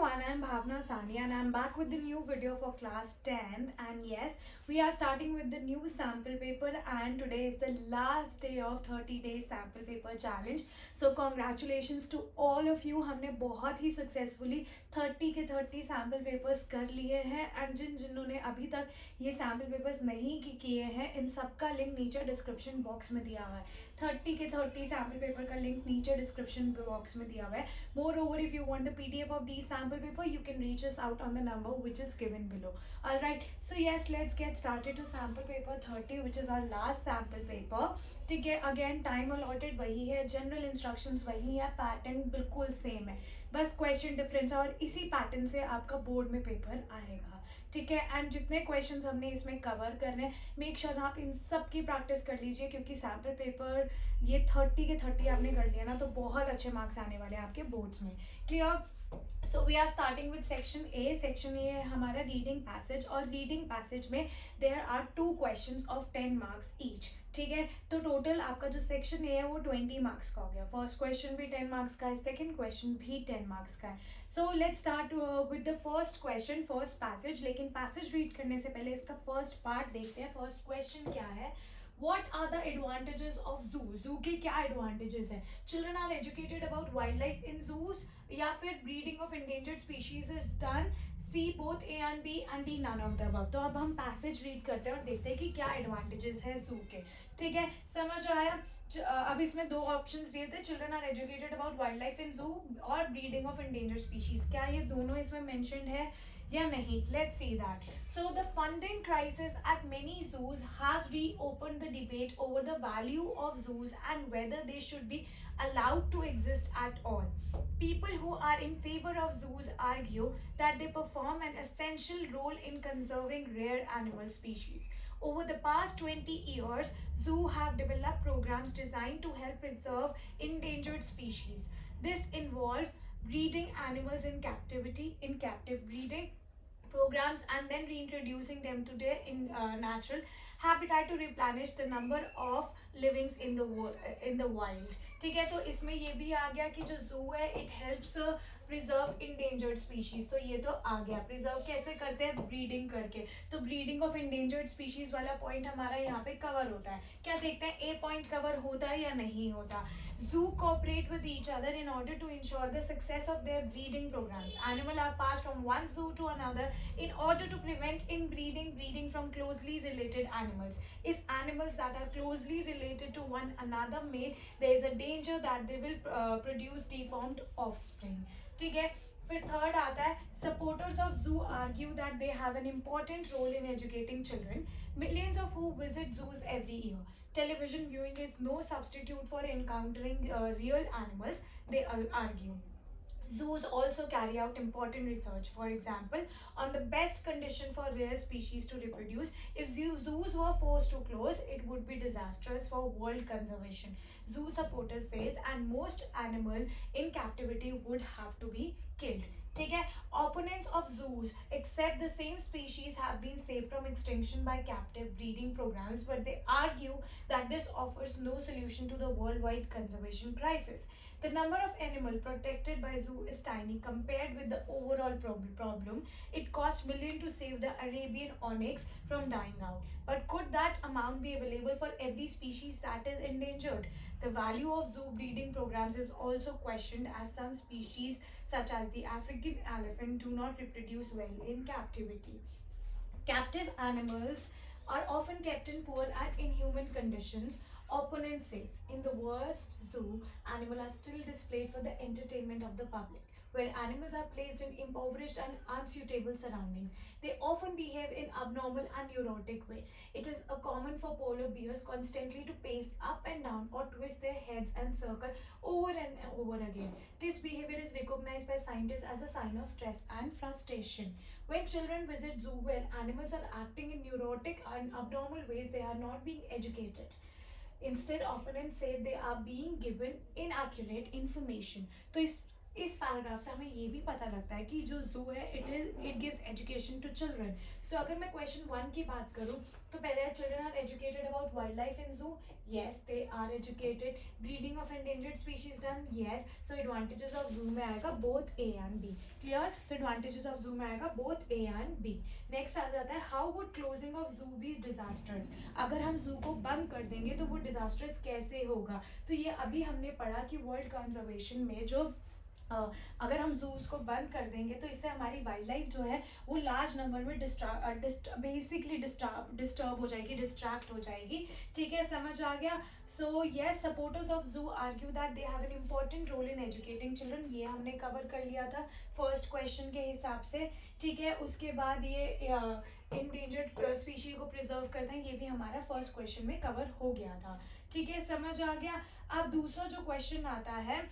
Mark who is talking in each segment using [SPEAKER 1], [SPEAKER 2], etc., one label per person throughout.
[SPEAKER 1] everyone, I'm Bhavna Sani and I'm back with the new video for class 10th. And yes, we are starting with the new sample paper, and today is the last day of 30 days sample paper challenge. So congratulations to all of you. हमने बहुत ही successfully 30 के 30 sample papers कर लिए हैं, and जिन्होंने अभी तक ये sample papers नहीं किए हैं, इन सब का लिंक नीचे डिस्क्रिप्शन बॉक्स में दिया हुआ है. 30 के 30 sample paper का लिंक नीचे डिस्क्रिप्शन बॉक्स में दिया हुआ है. Moreover, if you want the PDF of these sample paper, you can reach us out on the number which is given below. Alright, so yes, let's get started to sample paper 30, which is our last sample paper. ठीक है, again time allotted वही है, general instructions वही है, pattern बिल्कुल same है, बस question difference और इसी pattern से आपका बोर्ड में पेपर आएगा. ठीक है, एंड जितने क्वेश्चंस हमने इसमें कवर करने हैं, मेक श्योर आप इन सब की प्रैक्टिस कर लीजिए, क्योंकि सैम्पल पेपर ये 30 के 30 आपने कर लिया ना तो बहुत अच्छे मार्क्स आने वाले हैं आपके बोर्ड्स में. Clear? So we are starting with section A. Section A है हमारा रीडिंग पैसेज, और रीडिंग पैसेज में there are 2 questions of 10 marks each. ठीक है, तो टोटल आपका जो सेक्शन ए है वो 20 मार्क्स का हो गया. फर्स्ट क्वेश्चन भी 10 मार्क्स का है, सेकंड क्वेश्चन भी 10 मार्क्स का है. सो let's start with the first question, first passage. लेकिन पैसेज रीड करने से पहले इसका फर्स्ट पार्ट देखते हैं. फर्स्ट क्वेश्चन क्या है? What are the advantages of zoo? Zoo के क्या advantages हैं? Children are educated about wildlife in zoos, या फिर breeding of endangered species is done. C both A and B and D none of the above. तो अब हम passage read करते हैं और देखते हैं कि क्या advantages है zoo के. ठीक है, समझ आया? अब इसमें 2 ऑप्शंस दिए थे, children are educated about wildlife in zoo और ब्रीडिंग ऑफ endangered species. क्या ये दोनों इसमें मेंशन्ड है या नहीं? Let's see that. So the funding crisis at many zoos has reopened the debate over the value of zoos and whether they should be allowed to exist at all. People who are in favor of zoos argue that they perform an essential role in conserving rare animal species. Over the past 20 years, zoos have developed programs designed to help preserve endangered species. This involves breeding animals in captive breeding programs, and then reintroducing them to their natural habitat to replenish the number of livings in the wild. ठीक है, तो इसमें ये भी आ गया कि जो zoo है it helps preserve endangered species. तो ये तो आ गया. preserve कैसे करते हैं? breeding करके. तो breeding of endangered species वाला point हमारा यहाँ पे cover होता है. क्या देखते हैं A point cover होता है या नहीं होता? Zoo cooperate with each other in order to ensure the success of their breeding programs. Animals are passed from one zoo to another in order to prevent breeding from closely related animals. If animals that are closely related to one another mate, there is a danger that they will produce deformed offspring. ठीक है, फिर third आता है, supporters of zoo argue that they have an important role in educating children. Millions of who visit zoos every year. Television viewing is no substitute for encountering real animals, they argue. Zoos also carry out important research, for example, on the best condition for rare species to reproduce. If zoos were forced to close, it would be disastrous for world conservation. Zoo supporters says, and most animal in captivity would have to be killed. ठीक है, opponents of zoos accept the same species have been saved from extinction by captive breeding programs, but they argue that this offers no solution to the worldwide conservation crisis. The number of animals protected by zoo is tiny compared with the overall problem. It costs millions to save the Arabian onyx from dying out. But could that amount be available for every species that is endangered? The value of zoo breeding programs is also questioned, as some species such as the African elephant do not reproduce well in captivity. Captive animals are often kept in poor and inhuman conditions. Opponent says, in the worst zoo, animals are still displayed for the entertainment of the public. Where animals are placed in impoverished and unsuitable surroundings, they often behave in abnormal and neurotic way. It is a common for polar bears constantly to pace up and down or twist their heads and circle over and over again. This behavior is recognized by scientists as a sign of stress and frustration. When children visit zoo where animals are acting in neurotic and abnormal ways, they are not being educated. Instead, opponents say they are being given inaccurate information. तो इस इस paragraph से हमें ये भी पता लगता है कि जो जू है it gives education to children. So अगर मैं क्वेश्चन 1 की बात करूँ तो पहले children are educated about wildlife in zoo. Yes they are educated. Breeding of endangered species done. Yes. So advantages of zoo में आएगा both A and B. Clear. तो एडवांटेजेस ऑफ जू में आएगा both A and B. Next आ जाता है how would closing of zoo be disasters. अगर हम जू को बंद कर देंगे तो वो डिजास्टर्स कैसे होगा. तो ये अभी हमने पढ़ा कि वर्ल्ड कंजर्वेशन में जो अगर हम जूस को बंद कर देंगे तो इससे हमारी वाइल्ड लाइफ जो है वो लार्ज नंबर में बेसिकली डिस्टर्ब हो जाएगी, डिस्ट्रैक्ट हो जाएगी. ठीक है, समझ आ गया. So yes, supporters of zoo argue that they have an important role in educating children. ये हमने कवर कर लिया था फर्स्ट क्वेश्चन के हिसाब से. ठीक है, उसके बाद ये इंडेंजर्ड स्पीशीज को प्रिजर्व करते हैं, ये भी हमारा फर्स्ट क्वेश्चन में कवर हो गया था. ठीक है, समझ आ गया. अब दूसरा जो क्वेश्चन आता है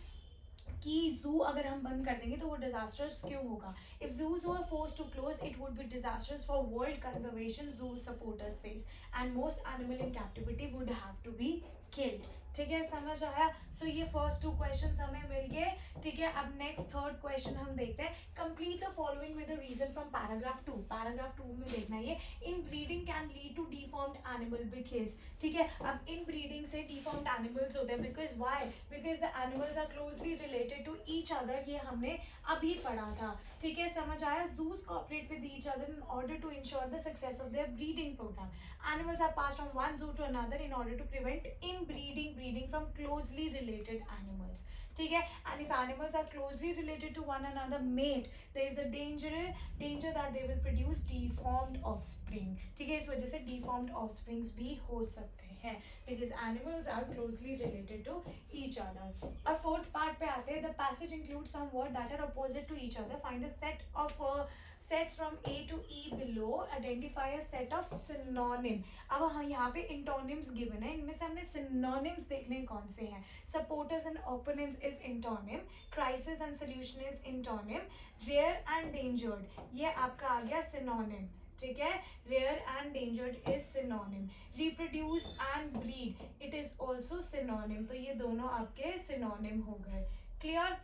[SPEAKER 1] कि जू अगर हम बंद कर देंगे तो वो डिजास्टर्स क्यों होगा. If zoos were forced to close it would be disasters for world conservation, zoo supporters says, and most animal in captivity would have to be killed. ठीक है, समझ आया. सो ये फर्स्ट 2 क्वेश्चंस हमें मिल गए. ठीक है, अब नेक्स्ट थर्ड क्वेश्चन हम देखते हैं. Complete the following with the reason from paragraph 2. Paragraph 2 में देखना है ये inbreeding can lead to deformed animal because. ठीक है, अब इन ब्रीडिंग से डिफॉर्म्ड एनिमल्स होते हैं because why, because the animals are closely related to each other. ये हमने अभी पढ़ा था. ठीक है, समझ आया. Zoos cooperate with each other in order to ensure the success of there breeding programme. Animals are passed from one zoo to another in order to prevent inbreeding from closely related animals. ठीक है, and if animals are closely related to one another mate, there is a danger that they will produce deformed offspring. ठीक है, इस वजह से deformed offsprings भी हो सकते हैं because animals are closely related to each other. और fourth part पे आते हैं. The passage includes some words that are opposite to each other. Find a set of sets from A to E below. Identify a set of synonym. अब हम यहाँ पे इंटोनिम्स given है, इनमें से हमने सिनोनिम्स देखने कौन से हैं. Supporters and opponents is antonym. Crisis and solution is antonym. Rare and endangered ये आपका आ गया सिनोनिम. ठीक है, rare and endangered is synonym. Reproduce and breed it is also synonym. तो ये दोनों आपके सिनोनिम हो गए. क्लियर.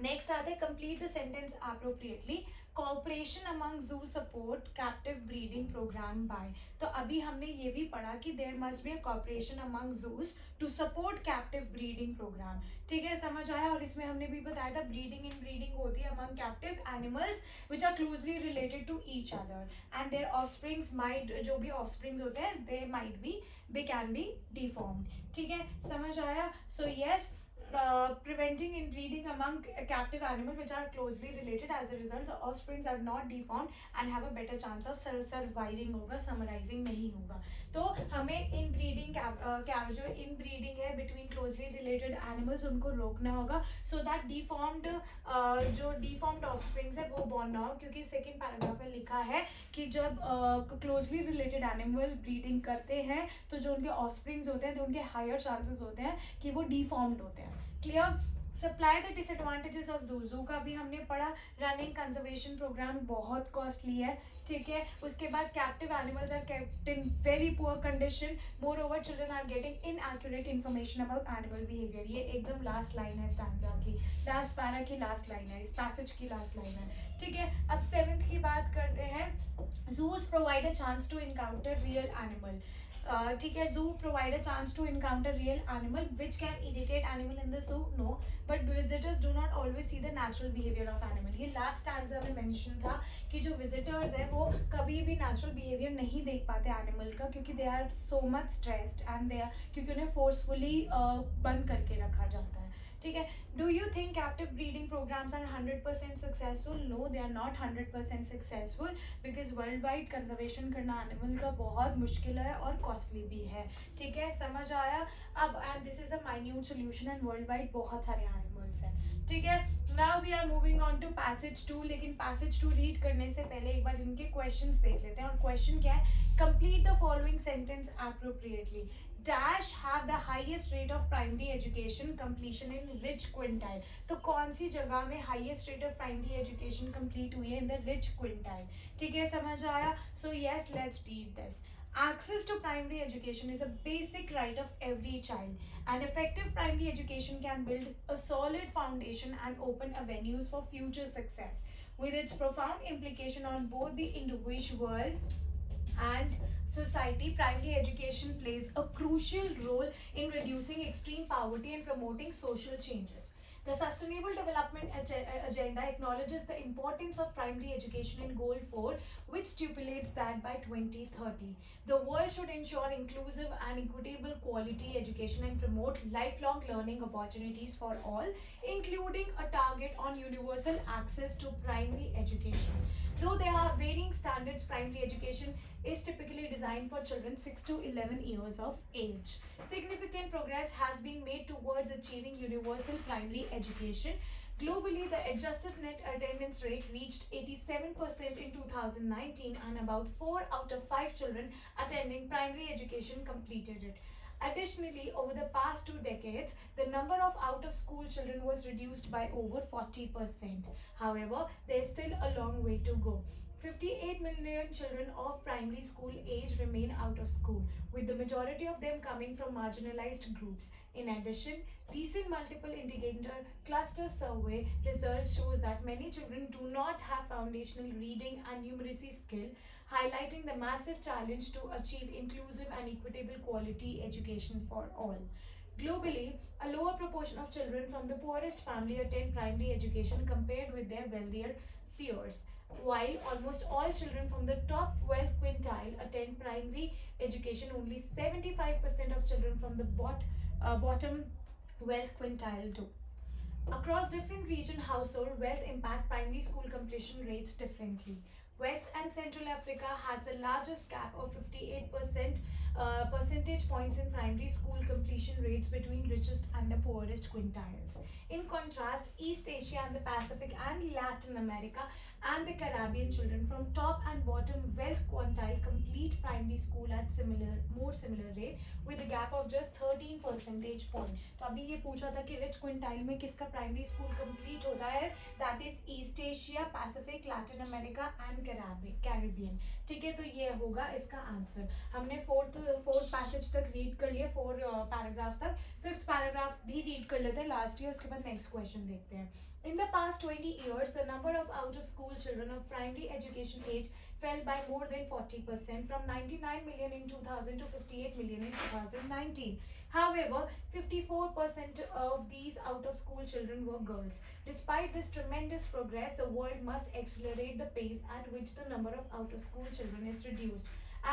[SPEAKER 1] नेक्स्ट आते हैं complete the sentence appropriately. Cooperation among zoo support captive breeding program by. तो अभी हमने ये भी पढ़ा कि there must be a cooperation among zoos to support captive breeding program. ठीक है, समझ आया. और इसमें हमने भी बताया था ब्रीडिंग इन ब्रीडिंग होती है among captive animals which are closely related to each other and their offsprings might, जो भी ऑफस्प्रिंग्स होते हैं दे कैन बी डिफॉर्म्ड. ठीक है, समझ आया. So yes, preventing inbreeding among captive animals which are closely related. As a result, the offsprings are not deformed and have a better chance of surviving. होगा, summarizing नहीं होगा. तो हमें inbreeding जो inbreeding है between closely related animals उनको रोकना होगा so that deformed जो deformed offsprings है वो born ना हो. क्योंकि सेकेंड पैराग्राफ में लिखा है कि जब closely related animal breeding करते हैं तो जो उनके offsprings होते हैं तो उनके higher chances होते हैं कि वो deformed होते हैं. Clear. Supply the disadvantages of zoo का भी हमने पढ़ा. रनिंग कंजर्वेशन प्रोग्राम बहुत कॉस्टली है. ठीक है, उसके बाद captive animals are kept in very poor condition. Moreover children are getting inaccurate information about animal behaviour. ये एकदम लास्ट लाइन है स्टैंजा की, लास्ट पैरा की लास्ट लाइन है, इस पैसेज की लास्ट लाइन है. ठीक है, अब 7th की बात करते हैं. Zoos provide a chance to encounter real animal. ठीक है, zoo provide a chance to encounter real animal which can irritate animal in the zoo. No, but visitors do not always see the natural behaviour of animal. ये last stanza में mention था कि जो visitors है वो कभी भी natural behaviour नहीं देख पाते एनिमल का क्योंकि they are so much stressed and they are, क्योंकि उन्हें फोर्सफुली बंद करके रखा जाता है. ठीक है. Do you think captive breeding programmes are 100% successful? No, they are not 100% successful because worldwide conservation करना एनिमल का बहुत मुश्किल है और कॉस्टली भी है. ठीक है, समझ आया. अब and this is a minute solution and worldwide बहुत सारे एनिमल्स हैं. ठीक है, now we are moving on to passage 2. लेकिन पैसेज 2 रीड करने से पहले एक बार इनके क्वेश्चंस देख लेते हैं. और क्वेश्चन क्या है? Complete the following sentence appropriately. Dash have the highest rate of primary education completion in rich quintile. तो कौन सी जगह में highest rate of primary education complete हुई है? In the rich quintile. ठीक है, समझ आया. So yes, let's read this. Access to primary education is a basic right of every child, and effective primary education can build a solid foundation and open avenues for future success. With its profound implication on both the individual and society, primary education plays a crucial role in reducing extreme poverty and promoting social changes. The Sustainable Development Agenda acknowledges the importance of primary education in Goal 4, which stipulates that by 2030, the world should ensure inclusive and equitable quality education and promote lifelong learning opportunities for all, including a target on universal access to primary education. Though there are varying standards, primary education is typically designed for children 6 to 11 years of age. Significant progress has been made towards achieving universal primary education. Globally, the adjusted net attendance rate reached 87% in 2019, and about 4 out of 5 children attending primary education completed it. Additionally, over the past 2 decades, the number of out of school children was reduced by over 40%. However, there is still a long way to go. 58 million children of primary school age remain out of school, with the majority of them coming from marginalized groups. In addition, recent multiple indicator cluster survey results shows that many children do not have foundational reading and numeracy skill, highlighting the massive challenge to achieve inclusive and equitable quality education for all. Globally, a lower proportion of children from the poorest family attend primary education compared with their wealthier peers. While almost all children from the top wealth quintile attend primary education, only 75% of children from the bottom wealth quintile do. Across different region, household wealth impact primary school completion rates differently. West and Central Africa has the largest gap of 58% percentage points in primary school completion rates between richest and the poorest quintiles. In contrast, East Asia and the Pacific and Latin America and the Caribbean children from top and bottom wealth quintile complete primary school at more similar rate with a gap of just 13 percentage point. तो अभी ये पूछा था कि rich quintile में किसका primary school complete होता है, that is east Asia, Pacific, Latin America and Caribbean. ठीक है, तो ये होगा इसका आंसर. हमने फोर्थ पैसेज तक रीड कर लिया, 4 पैराग्राफ्स तक. फिफ्थ पैराग्राफ भी रीड कर लेते हैं लास्ट ईयर, उसके बाद नेक्स्ट क्वेश्चन देखते हैं. In the past 20 years, the number of out-of-school children of primary education age fell by more than 40%, from 99 million in 2000 to 58 million in 2019. However, 54% of these out-of-school children were girls. Despite this tremendous progress, the world must accelerate the pace at which the number of out-of-school children is reduced,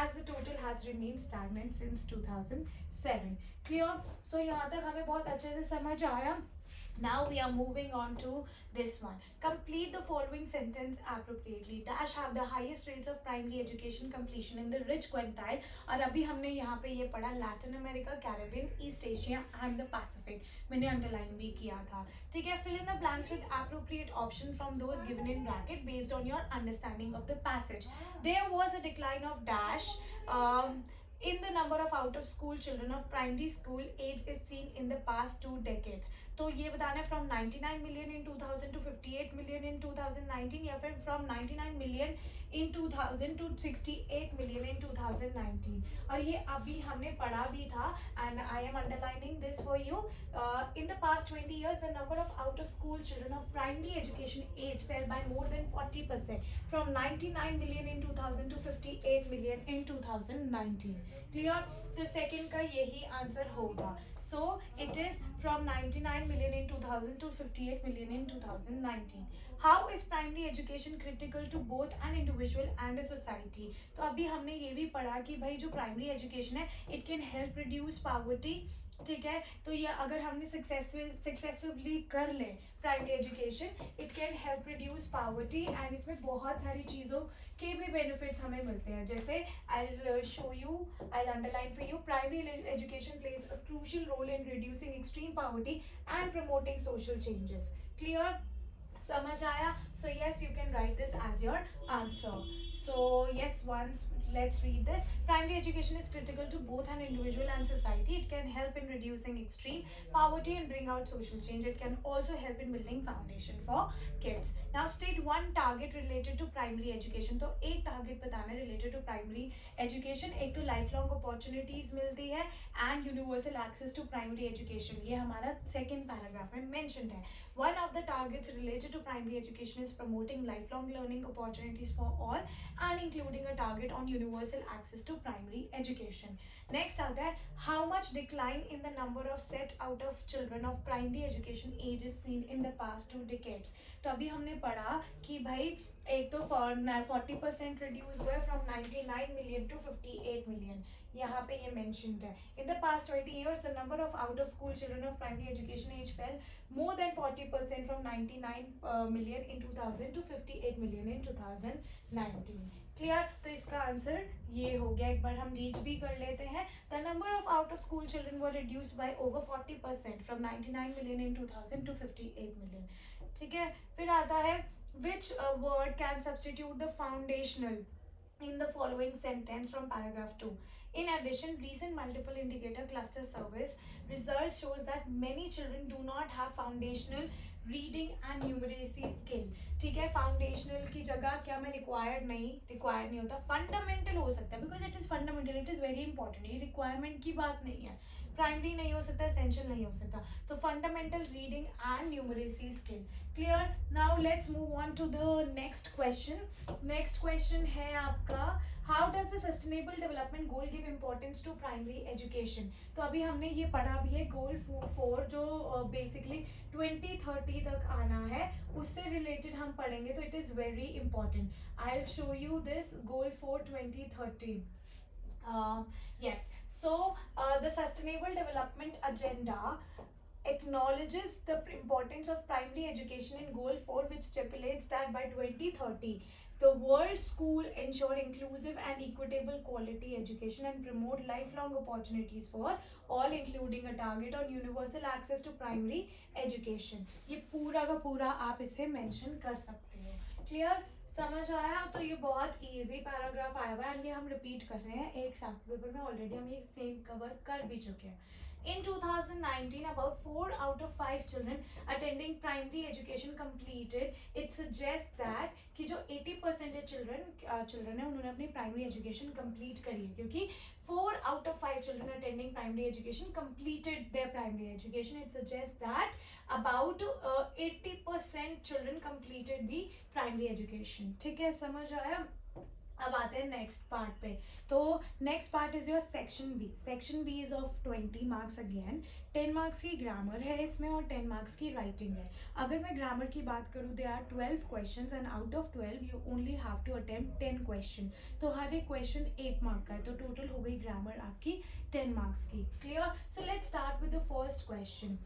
[SPEAKER 1] as the total has remained stagnant since 2007. Clear? So यहाँ तक हमें बहुत अच्छे से समझ आया. Now we are moving on to this one. Complete the following sentence appropriately. Dash have the highest rates of primary education completion in the rich quintile. और अभी हमने यहाँ पे ये पढ़ा Latin America, Caribbean, East Asia and the Pacific. मैंने underline भी किया था. ठीक है, fill in the blanks with appropriate option from those given in bracket based on your understanding of the passage. There was a decline of dash. In the number of out of school children of primary school age is seen in the past 2 decades. तो ये बताना है from 99 million in 2000 to 58 million in 2019, या फिर from 99 million in 2000 to 68 million in 2019. और ये अभी हमने पढ़ा भी था, and I am underlining this for you. In the past 20 years, the number of out of school children of primary education age fell by more than 40%, from 99 million in 2000 to 58 million in 2019. Clear? तो second का यही answer होगा. So it is from 99 million in 2000 to 58 million in 2019. How is primary education critical to both an individual and a society? तो अभी हमने ये भी पढ़ा कि भाई जो प्राइमरी एजुकेशन है, it can help reduce poverty. ठीक है, तो ये अगर हमने सक्सेसफुली कर लें primary education, it can help reduce poverty, and इसमें बहुत सारी चीज़ों के भी बेनिफिट्स हमें मिलते हैं. जैसे I show you, I underline for you, primary education plays a crucial role in reducing extreme poverty and promoting social changes. Clear? समझ आया? So yes, you can write this as your answer. So yes, once let's read this. Primary education is critical to both an individual and society. It can help in reducing extreme poverty and bring out social change. It can also help in building foundation for kids. Now state one target related to primary education. तो एक target बताना है related to primary education. एक तो lifelong opportunities मिलती है and universal access to primary education. ये हमारा second paragraph में mentioned है. One of the targets related to primary education is promoting lifelong learning opportunities for all and including a target on universal access to primary education. Next आता है how much decline in the number of set out of children of primary education age is seen in the past 2 decades. तो अभी हमने पढ़ा कि भाई एक तो 40% रिड्यूस हुआ है फ्रॉम 99 मिलियन टू 58 मिलियन. यहाँ पे ये मेंशन्ड है. In the past 20 years the number of out of school children of primary education age fell more than 40% from 99 million in 2000 to 58 million in 2019. Clear. तो इसका answer ये हो गया. एक बार हम रीड भी कर लेते हैं. The number of out of school children were reduced by over 40% from 99 million in 2000 to 58 million. ठीक है. फिर आता है which word can substitute the foundational in the following sentence from paragraph 2. In addition, recent multiple indicator cluster service result shows that many children do not have foundational reading and numeracy skill. ठीक है. Foundational की जगह क्या मैं required नहीं होता, fundamental हो सकता है because it is fundamental, it is very important. ये रिक्वायरमेंट की बात नहीं है. प्राइमरी नहीं हो सकता, एसेंशियल नहीं हो सकता. तो fundamental reading and numeracy skill. Clear. Now let's move on to the next question. Next question है आपका how does the sustainable development goal give importance to primary education. तो अभी हमने ये पढ़ा भी है गोल 4 जो बेसिकली 2030 तक आना है, उससे रिलेटेड हम पढ़ेंगे. तो it is very important. I will show you this goal 4 2030. Yes, so the sustainable development agenda acknowledges the importance of primary education in goal 4, which stipulates that by 2030 the world school ensure inclusive and equitable quality education and promote lifelong opportunities for all, including a target on universal access to primary education. ये पूरा का पूरा आप इसे mention कर सकते हो. Clear. समझ आया. तो ये बहुत इजी पैराग्राफ आया हुआ है एंड ये हम रिपीट कर रहे हैं एक सैम्पल पेपर में. ऑलरेडी हम ये सेम कवर कर भी चुके हैं. In 2019, about 4 out of 5 children attending primary education completed. It suggests that कि जो 80% children है उन्होंने अपनी primary education complete करी है, क्योंकि 4 out of 5 children attending primary education completed their primary education. It suggests that about 80% children completed the primary education. ठीक है. समझ आया. अब आते हैं नेक्स्ट पार्ट पे. तो next part is your section B. Section B is of 20 marks again. 10 marks की ग्रामर है इसमें और 10 मार्क्स की राइटिंग है. अगर मैं ग्रामर की बात करूँ they are 12 questions and out of 12 you only have to attempt 10 question. तो हर एक क्वेश्चन 1 मार्क का है. तो टोटल हो गई ग्रामर आपकी 10 मार्क्स की. Clear. So let's start with the first question.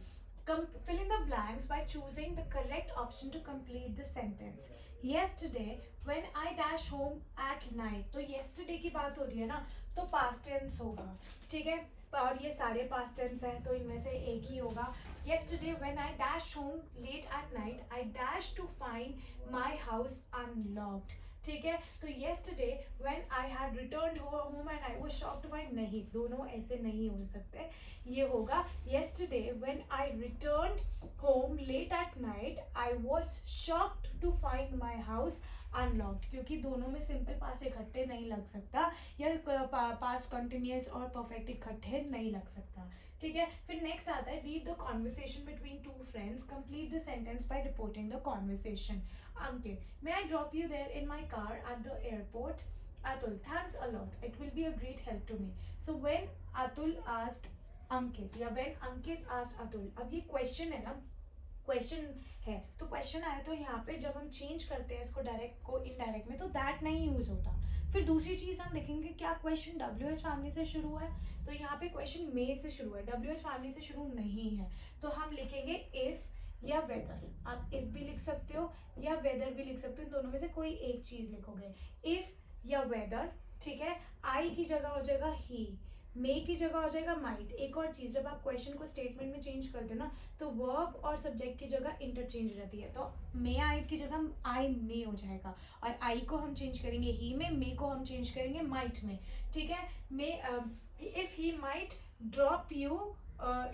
[SPEAKER 1] Fill in the blanks by choosing the correct option to complete the sentence. Yesterday when I dash home at night. तो yesterday की बात हो रही है ना, तो past tense होगा. ठीक है. और ये सारे past tense हैं तो इनमें से एक ही होगा. Yesterday when I dashed home late at night, I dashed to find my house unlocked. ठीक है. तो yesterday when I had returned home and I was shocked to find, नहीं, दोनों ऐसे नहीं हो सकते. ये होगा yesterday when I returned home late at night, I was shocked to find my house unlocked. क्योंकि दोनों में सिंपल पास्ट इकट्ठे नहीं लग सकता या पास्ट कंटिन्यूअस और परफेक्ट इकट्ठे नहीं लग सकता. ठीक है. फिर नेक्स्ट आता है read the conversation between 2 friends. Complete the sentence by reporting the conversation. Ankit, may I drop you there in my car at the airport? Atul, thanks a lot. It will be a great help to me. So when Atul asked Ankit, या when Ankit asked Atul, अब ये question है ना, question है तो question आया तो यहाँ पे जब हम चेंज करते हैं इसको डायरेक्ट को इनडायरेक्ट में तो दैट नहीं यूज होता. फिर दूसरी चीज हम देखेंगे क्या क्वेश्चन WH फैमिली से शुरू है. तो यहाँ पे क्वेश्चन मे से शुरू है, WH फैमिली से शुरू नहीं है. तो हम लिखेंगे इफ या वेदर. आप इफ भी लिख सकते हो या वेदर भी लिख सकते हो. दोनों में से कोई एक चीज लिखोगे. इफ या वेदर. ठीक है. आई की जगह हो जाएगा ही. मे की जगह हो जाएगा माइट। एक और चीज, जब आप क्वेश्चन को स्टेटमेंट में चेंज करते हो ना तो वर्ब और सब्जेक्ट की जगह इंटरचेंज हो जाती है, तो मे आई की जगह आई मे हो जाएगा, और आई को हम चेंज करेंगे ही में, मे को हम चेंज करेंगे माइट में। ठीक है, may if he might drop you,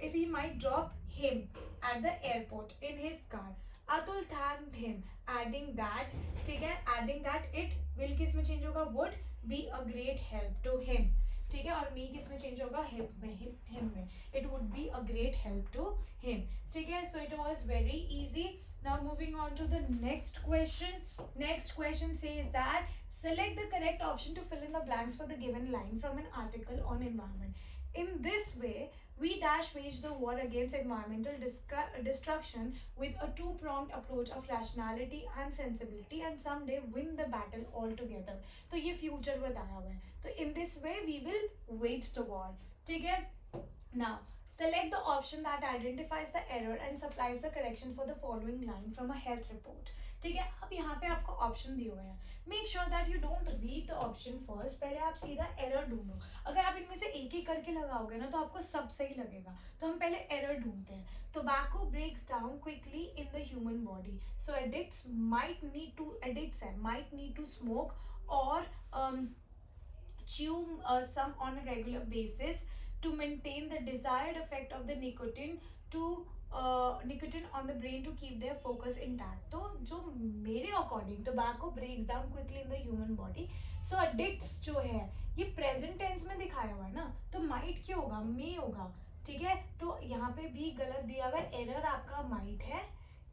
[SPEAKER 1] if he might drop him at the airport in his car. Atul thanked him, adding that, ठीक है, adding that it will किस में चेंज होगा, would be a great help to him. ठीक है, और me किस में चेंज होगा, him में, it would be a great help to him. ठीक है, so it was very easy. Now moving on to the next question. Next question says that select the correct option to fill in the blanks for the given line from an article on environment. In this way, we dash wage the war against environmental destruction with a two-pronged approach of rationality and sensibility, and someday win the battle altogether. तो ये future बताया हुआ है, तो in this way we will wage the war. ठीक है, now select the option that identifies the error and supplies the correction for the following line from a health report. ठीक है, अब यहाँ पे आपको ऑप्शन दिए हुए हैं, make sure that you don't read the option first, पहले आप सीधा एरर ढूंढो। अगर आप इनमें से एक एक करके लगाओगे ना तो आपको सब सही लगेगा, तो हम पहले एरर ढूंढते हैं। Tobacco breaks down quickly in the human body, so addicts might need to smoke or chew some on a regular basis to maintain the desired effect of the nicotine on the brain to keep their focus intact. तो जो मेरे according tobacco breaks down quickly in the human body, so addicts जो है ये present tense में दिखाया हुआ है ना, तो माइट क्यों होगा, मे होगा। ठीक है, तो यहाँ पे भी गलत दिया हुआ है, एरर आपका माइट है,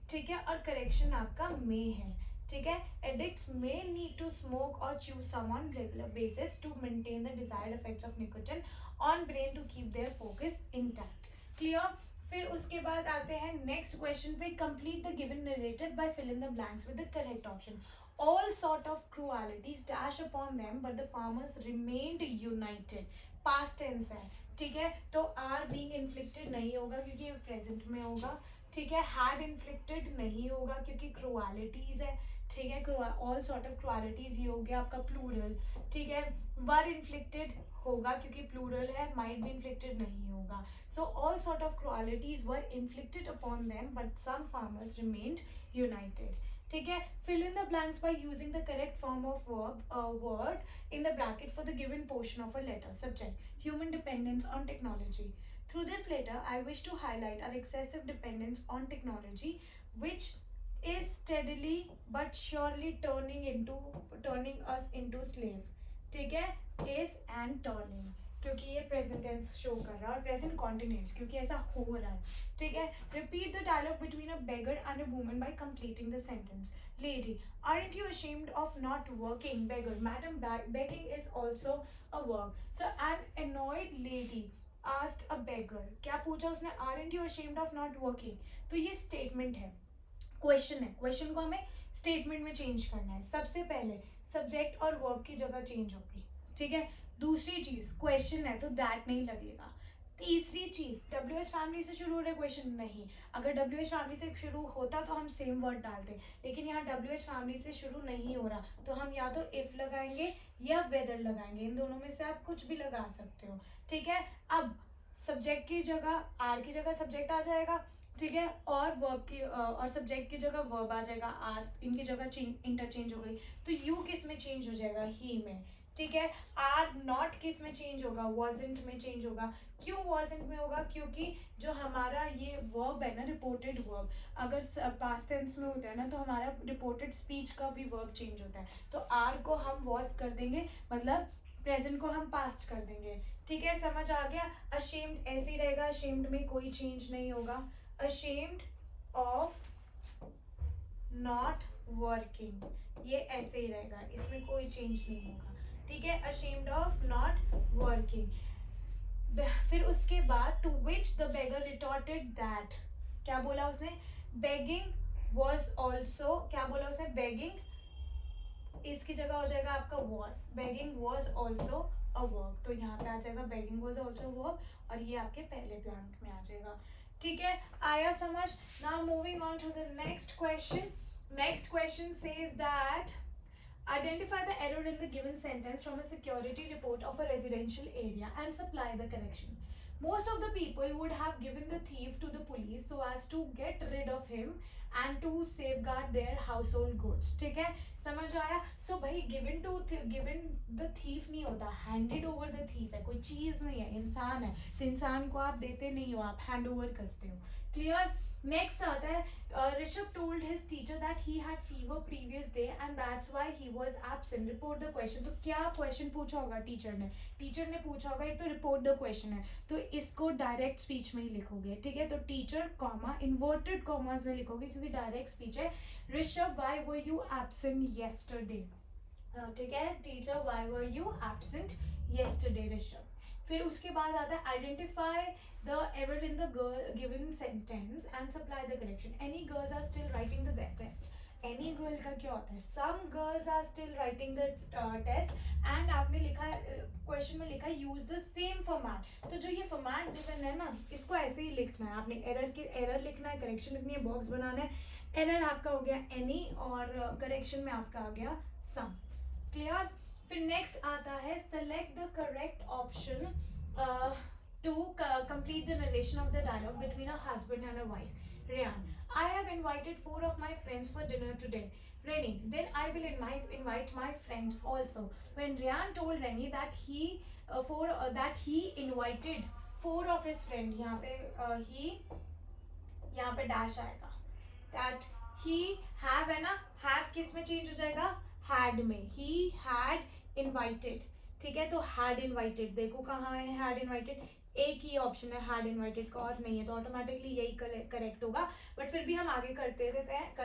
[SPEAKER 1] ठीक है, और करेक्शन आपका मे है। ठीक है, addicts may need to smoke or chew some on regular basis to maintain the desired effects of nicotine on brain to keep their focus intact. Clear? फिर उसके बाद आते हैं नेक्स्ट क्वेश्चन पे, complete the given narrative by fill in the blanks with the correct option. All sort of cruelties dash upon them but the farmers remained united. past tense है, ठीक है, तो are being inflicted नहीं होगा क्योंकि ये present में होगा। ठीक है, had inflicted नहीं होगा क्योंकि cruelties है। ठीक है, ऑल सॉर्ट ऑफ क्रुएलिटीज ये हो गया आपका प्लूरल। ठीक है, वर इन्फ्लिक्टेड होगा क्योंकि प्लूरल है, माइट बी इन्फ्लिक्टेड नहीं होगा। So all sort of cruelties were inflicted upon them but some farmers remained united. ठीक है, fill in the blanks by using the correct form of word in the bracket for the given portion of a letter. Subject: human dependence on technology. Through this letter, I wish to highlight our excessive dependence on technology, which is steadily but surely turning us into slave. ठीक है, is and turning क्योंकि ये present tense show कर रहा है और present continuous क्योंकि ऐसा हो रहा है। ठीक है, repeat the dialogue between a beggar and a woman by completing the sentence. Lady: aren't you ashamed of not working? Beggar: madam, begging is also a work. So an annoyed lady asked a beggar, क्या पूछा उसने, aren't you ashamed of not working? तो ये statement है, question है, question को हमें statement में चेंज करना है। सबसे पहले सब्जेक्ट और वर्ब की जगह चेंज होगी। ठीक है, दूसरी चीज क्वेश्चन है तो दैट नहीं लगेगा। तीसरी चीज WH फैमिली से शुरू हो रहा है क्वेश्चन, नहीं, अगर WH फैमिली से शुरू होता तो हम सेम वर्ड डालते, लेकिन यहाँ WH फैमिली से शुरू नहीं हो रहा तो हम या तो इफ लगाएंगे या वेदर लगाएंगे, इन दोनों में से आप कुछ भी लगा सकते हो। ठीक है, अब सब्जेक्ट की जगह आर की जगह सब्जेक्ट आ जाएगा। ठीक है, और वर्ब की और सब्जेक्ट की जगह वर्ब आ जाएगा, आर इनकी जगह इंटरचेंज हो गई, तो यू किस में चेंज हो जाएगा, ही में। ठीक है, आर नॉट किस में चेंज होगा, वॉजेंट में चेंज होगा। क्यों वॉजेंट में होगा, क्योंकि जो हमारा ये वर्ब है ना, रिपोर्टेड वर्ब, अगर पास्ट टेंस में होता है ना तो हमारा रिपोर्टेड स्पीच का भी वर्ब चेंज होता है, तो आर को हम वॉज कर देंगे, मतलब प्रेजेंट को हम पास्ट कर देंगे। ठीक है, समझ आ गया। अशेम्ड ऐसे ही रहेगा, अशेम्ड में कोई चेंज नहीं होगा। ashamed of not working ये ऐसे ही रहेगा, इसमें कोई चेंज नहीं होगा। ठीक है, ashamed of not working। फिर उसके बाद to which the beggar retorted that, क्या बोला उसने, begging was also, क्या बोला उसने, begging इसकी जगह हो जाएगा आपका was, begging was also a work, तो यहाँ पे आ जाएगा begging was also a work और ये आपके पहले ब्लैंक में आ जाएगा। ठीक है, आया समझ। Now moving on to the next question. Next question says that a Identify the error in the given sentence from a security report of a residential area and supply the correction. Most of the people would have given the thief to the police so as to get rid of him and to safeguard their household goods. ठीक है, समझ आया? So भाई given the thief नहीं होता, handed over the thief है, कोई चीज नहीं है, इंसान है, तो इंसान को आप देते नहीं हो, आप hand over करते हो. Clear? Next आता है, Rishabh told his teacher that he had fever previous day and that's why he was absent. Report the question. तो क्या question पूछा होगा टीचर ने? टीचर ने पूछा होगा, एक तो report the question है, तो इसको डायरेक्ट स्पीच में ही लिखोगे. ठीक है, तो टीचर कॉमा इन्वर्टेड कॉमास में लिखोगे क्योंकि डायरेक्ट स्पीच है. Rishabh, why were you absent yesterday? ठीक है, teacher, why were you absent yesterday Rishabh. फिर उसके बाद आता है identify the error in the given sentence and supply the correction. Any girls are still writing the test. Any girl का क्या होता है? Some girls are still writing the test and आपने लिखा है, क्वेश्चन में लिखा है यूज द सेम फॉर्मेट. तो जो ये फॉर्मेट गिवन है ना, इसको ऐसे ही लिखना है. आपने एरर लिखना है, करेक्शन लिखनी है, बॉक्स बनाना है. एरर आपका हो गया एनी और करेक्शन में आपका आ गया सम. क्लियर? फिर नेक्स्ट आता है select the correct option to complete the narration of the dialogue between a husband and a wife. Ryan, I have invited 4 of my friends for dinner today. Rennie, then I will invite my friend also. When Ryan told Rennie that he invited 4 of his friend, यहाँ पे dash आएगा. That he have है ना, have किस में change हो जाएगा? Had में. He had invited. ठीक है, तो had invited, देखो कहाँ है had invited, एक ही ऑप्शन है had invited का और नहीं है, तो ऑटोमेटिकली यही करेक्ट होगा. बट फिर भी हम आगे कर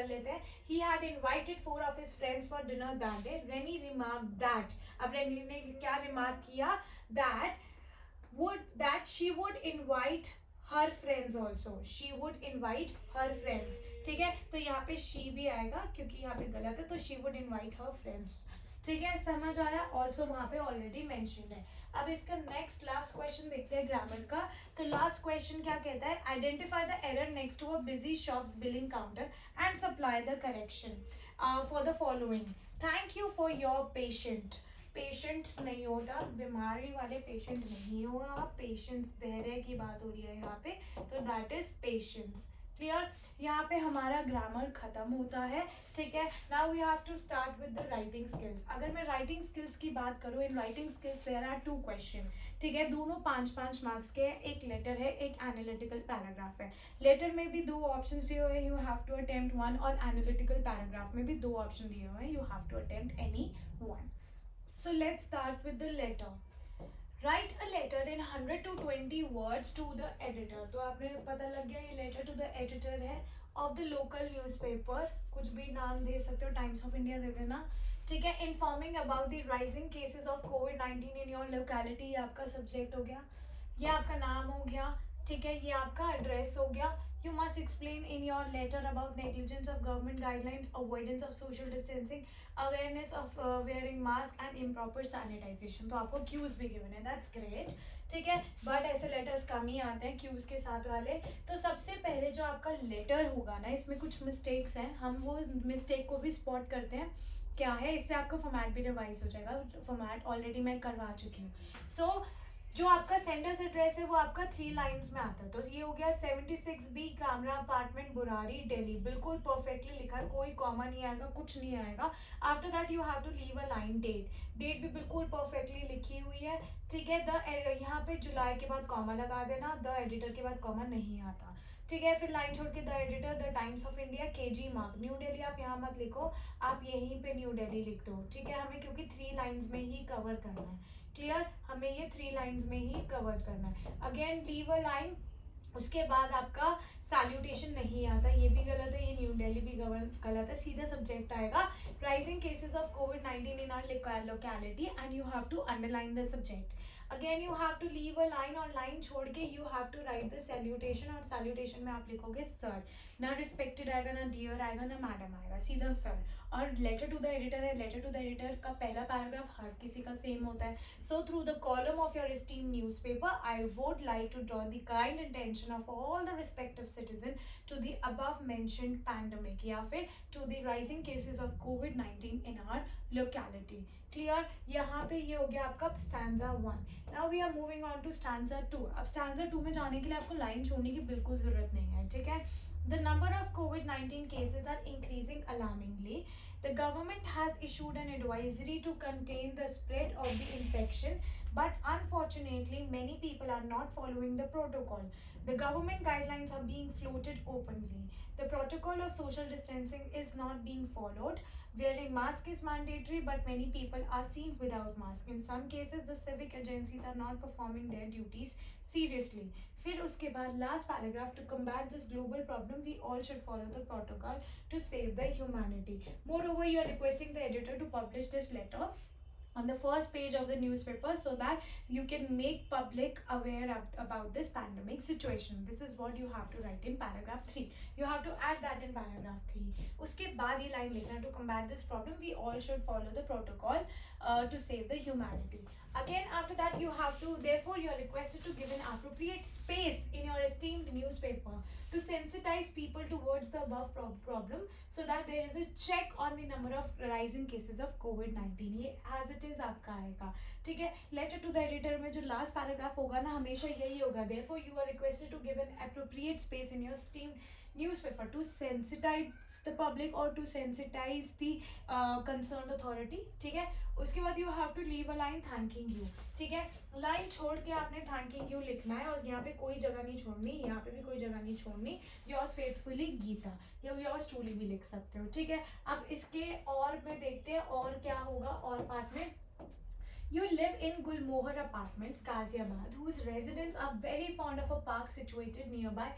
[SPEAKER 1] लेते हैं. He had invited 4 of his friends for dinner that day. Rennie remarked that. अब रेनी ने क्या रिमार्क किया? That she would invite her friends also. She would invite her friends. ठीक है, तो यहाँ पे she भी आएगा क्योंकि यहाँ पे गलत है, तो she would invite her friends. ठीक है, समझ आया? ऑल्सो वहां पे ऑलरेडी मेंशन है. अब इसका नेक्स्ट लास्ट क्वेश्चन देखते हैं ग्रामर का. तो लास्ट क्वेश्चन क्या कहता है? Identify the error next to a busy shops billing counter and supply the correction for the following. Thank you for your patients नहीं होता, बीमारी वाले पेशेंट नहीं होगा, पेशेंस धैर्य की बात हो रही है यहाँ पे, तो दैट इज पेशेंस. क्लियर? यहाँ पे हमारा ग्रामर खत्म होता है. ठीक है, now we have to start with the writing skills. अगर मैं राइटिंग स्किल्स की बात करूँ, in writing skills there are 2 question. ठीक है, दोनों 5-5 मार्क्स के. एक लेटर है, एक एनालिटिकल पैराग्राफ है. लेटर में भी 2 ऑप्शन दिए हुए हैं, यू हैव टू अटेम्प्ट 1, और एनालिटिकल पैराग्राफ में भी 2 ऑप्शन दिए हुए हैं, you have to attempt any 1. So let's start with the letter. Write a letter in 100 to 20 words to the editor. तो आपने पता लग गया ये लेटर टू द एडिटर है ऑफ द लोकल न्यूज़पेपर. कुछ भी नाम दे सकते हो, टाइम्स ऑफ इंडिया दे देना. ठीक है, informing about the rising cases of कोविड-19 इन योर लोकेलिटी. ये आपका सब्जेक्ट हो गया, ये आपका नाम हो गया. ठीक है, ये आपका एड्रेस हो गया. You must explain in your letter about negligence of government guidelines, avoidance of social distancing, awareness of wearing mask and improper sanitization. तो आपको क्यूज भी गिवन है, that's great. ठीक है, बट ऐसे लेटर्स कम ही आते हैं क्यूज के साथ वाले. तो सबसे पहले जो आपका लेटर होगा ना, इसमें कुछ मिस्टेक्स हैं, हम वो मिस्टेक को भी स्पॉट करते हैं क्या है. इससे आपका फॉर्मेट भी रिवाइज हो जाएगा. फॉर्मेट ऑलरेडी मैं करवा चुकी हूँ. सो जो आपका सेंडर्स एड्रेस है वो आपका 3 लाइंस में आता है. तो ये हो गया 76B कामरा अपार्टमेंट बुरारी दिल्ली. बिल्कुल परफेक्टली लिखा है, कोई कॉमा नहीं आएगा, कुछ नहीं आएगा. After that you have to leave a line. Date भी बिल्कुल परफेक्टली लिखी हुई है. ठीक है, यहाँ पे जुलाई के बाद कॉमा लगा देना, द एडिटर के बाद कॉमा नहीं आता. ठीक है, फिर लाइन छोड़ के the editor, the times of India, KG mark. New Delhi आप यहाँ मत लिखो, आप यहीं पे न्यू दिल्ली लिख दो. ठीक है, हमें क्योंकि 3 लाइंस में ही कवर करना है. क्लियर? हमें ये 3 लाइंस में ही कवर करना है. Again leave a line. उसके बाद आपका सैल्यूटेशन नहीं आता, ये भी गलत है, ये न्यू दिल्ली भी गलत है. सीधा सब्जेक्ट आएगा राइजिंग केसेस ऑफ कोविड-19 in our locality and you have to underline the subject. Again you have to leave a line, और लाइन छोड़ के you have to write the salutation, और सैल्यूटेशन में आप लिखोगे सर. ना रिस्पेक्टेड आएगा, ना डियर आएगा, ना मैडम आएगा, सीधा सर. और लेटर टू द एडिटर है, लेटर टू द एडिटर का पहला पैराग्राफ हर किसी का सेम होता है. So through the column of your esteemed newspaper I would like to draw the kind intention of all the respective citizen to the above mentioned pandemic या फिर to the rising cases of COVID-19 in our locality. Clear? यहाँ पे ये हो गया आपका stanza 1. Now we are moving on to stanza 2. अब stanza 2 में जाने के लिए आपको लाइन छोड़ने की बिल्कुल जरूरत नहीं है, ठीक है? The number of COVID-19 cases are increasing alarmingly. The government has issued an advisory to contain the spread of the infection, but unfortunately, many people are not following the protocol. The government guidelines are being floated openly. The protocol of social distancing is not being followed. Wearing mask is mandatory, but many people are seen without mask. In some cases, the civic agencies are not performing their duties seriously. फिर उसके बाद last paragraph, to combat this global problem we all should follow the protocol to save the humanity. Moreover, you are requesting the editor to publish this letter on the first page of the newspaper so that you can make public aware about this pandemic situation. This is what you have to write in paragraph 3. You have to add that in paragraph 3. उसके बाद ये line लिखना, to combat this problem we all should follow the protocol to save the humanity. Again, after that you have to, therefore you are requested to give an appropriate space in your esteemed newspaper to sensitize people towards the above problem so that there is a check on the number of rising cases of COVID-19. ये as it is आपका आएगा, ठीक है? Letter to the editor में जो last paragraph होगा ना, हमेशा यही होगा. Therefore you are requested to give an appropriate space in your esteemed newspaper to sensitize the public or to sensitize the concerned authority, ठीक है? उसके बाद you have to leave a line thanking you, ठीक है? Line छोड़ के आपने thanking you लिखना है और यहाँ पे कोई जगह नहीं छोड़नी, यहाँ पे भी कोई जगह नहीं छोड़नी. yours faithfully गीता या yours truly भी लिख सकते हो, ठीक है? अब इसके और में देखते हैं और क्या होगा और पार्ट में. You live in Gulmohar Apartments, Ghaziabad, whose residents are very fond of a park situated nearby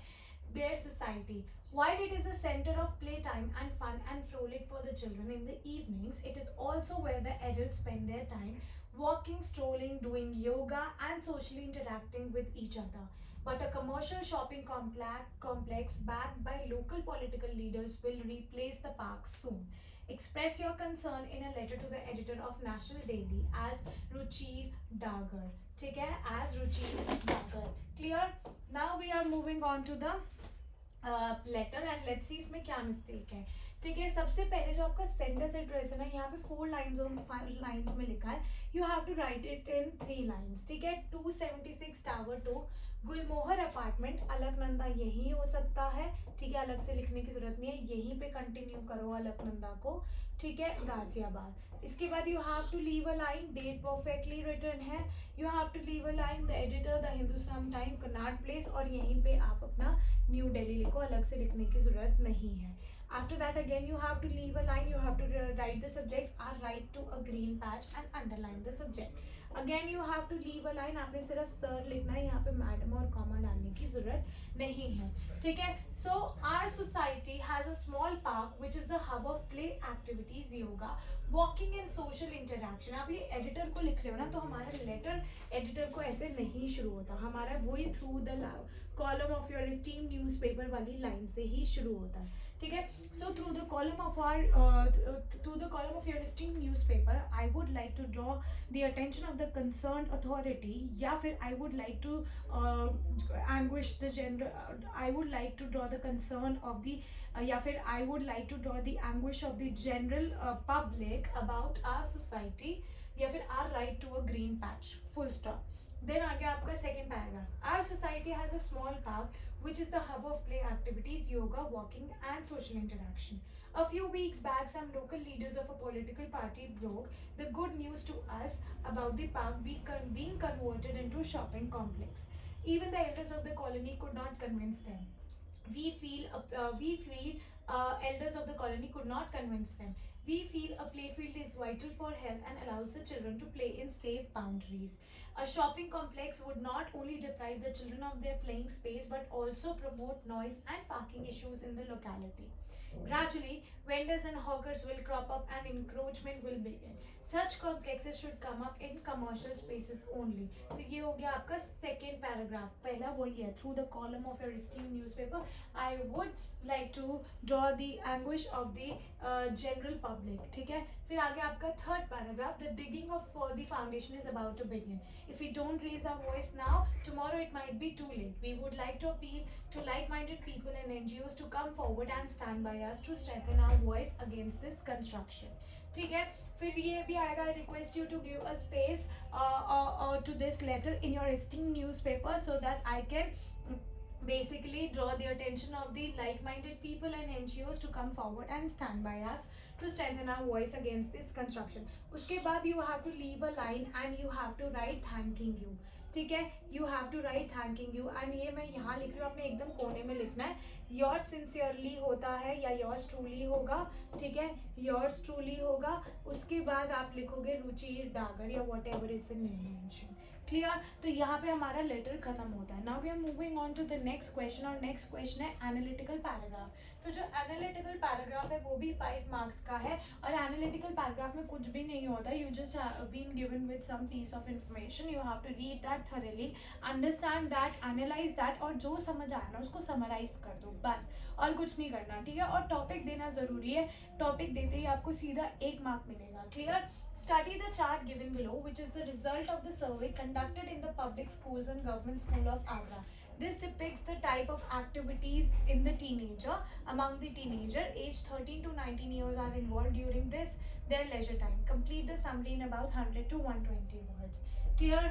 [SPEAKER 1] their society. While it is a center of playtime and fun and frolic for the children in the evenings, it is also where the adults spend their time walking, strolling, doing yoga and socially interacting with each other. But a commercial shopping complex backed by local political leaders will replace the park soon. Express your concern in a letter to the editor of National Daily as Ruchi Dagar. ठीक है? As Ruchi Dagar. Clear? Now we are moving on to the letter and let's see इसमें क्या mistake है. ठीक है? सबसे पहले जो आपका sender's address है ना, यहाँ पे 4 lines और 5 lines में लिखा है. You have to write it in 3 lines. ठीक है? 276 Tower 2 गुलमोहर अपार्टमेंट, अलकनंदा यही हो सकता है, ठीक है? अलग से लिखने की जरूरत नहीं है, यहीं पे कंटिन्यू करो अलकनंदा को, ठीक है? गाजियाबाद. इसके बाद you have to leave a line, that perfectly written है. You have to leave a line, the editor the Hindustan Times Connaught Place, और यहीं पे आप अपना न्यू दिल्ली लिखो, अलग से लिखने की जरूरत नहीं है. After that again you have to leave a line, you have to write the subject or write to a green patch and underline the subject. Again you have to leave a line, आपने सिर्फ sir लिखना है, यहाँ पे madam और comma डालने की जरूरत नहीं है, ठीक है? So our society has a small park which is the hub of play activities, yoga, walking and social interaction. आप ये एडिटर को लिख रहे हो ना, तो हमारा लेटर एडिटर को ऐसे नहीं शुरू होता, हमारा वही through the column of your steam newspaper वाली लाइन से ही शुरू होता है, ठीक है? So through the column of your esteemed newspaper, I would like to draw the attention of the concerned authority, या फिर I would like to I would like to draw the concern of the या फिर I would like to draw the anguish of the general public about our society, या फिर our right to a green patch, full stop. Then आगे आपका second paragraph. Our society has a small park which is the hub of play activities, yoga, walking and social interaction. A few weeks back, some local leaders of a political party broke the good news to us about the park being converted into a shopping complex. Even the elders of the colony could not convince them. We feel elders of the colony could not convince them. We feel a playfield is vital for health and allows the children to play in safe boundaries. A shopping complex would not only deprive the children of their playing space but also promote noise and parking issues in the locality. Gradually, vendors and hawkers will crop up and encroachment will begin. Such complexes should come up in commercial spaces only. तो ये हो गया आपका second paragraph. पहला वही है, through the column of your esteemed newspaper I would like to draw the anguish of the general public. ठीक है. फिर आगे आपका third paragraph, the digging of the foundation is about to begin. If we don't raise our voice now, tomorrow it might be too late. We would like to appeal to like-minded people and NGOs to come forward and stand by us to strengthen our voice against this construction. ठीक है. फिर ये भी आएगा, I request you to give a space to this letter in your esteemed newspaper so that I can basically draw the attention of the like-minded people and NGOs to come forward and stand by us to strengthen our voice against this construction. उसके बाद you have to leave a line and you have to write thanking you. ठीक है. You have to write thanking you, and ये मैं यहाँ लिख रही हूँ, आपने एकदम कोने में लिखना है. योर्स सिंसियरली होता है या योर्स ट्रूली होगा. ठीक है. योर्स ट्रूली होगा. उसके बाद आप लिखोगे रुचि डागर या whatever is the name mention. Clear. तो यहाँ पे हमारा लेटर खत्म होता है. Now we are moving on to the next question, और नेक्स्ट क्वेश्चन है एनालिटिकल पैराग्राफ. तो जो एनालिटिकल पैराग्राफ है वो भी 5 मार्क्स का है, और एनालिटिकल पैराग्राफ में कुछ भी नहीं होता. You just been given with some piece of information, you have to read that thoroughly, understand that, analyse that, और जो समझ आया ना उसको समराइज कर दो बस, और कुछ नहीं करना. ठीक है. और टॉपिक देना ज़रूरी है. टॉपिक देते ही आपको सीधा 1 मार्क मिलेगा. Clear. Study the chart given below, which is the result of the survey conducted in the public schools and government school of Agra. This depicts the type of activities in the teenager. Among the teenager, aged 13 to 19 years are involved during their leisure time. Complete the summary in about 100 to 120 words. Clear?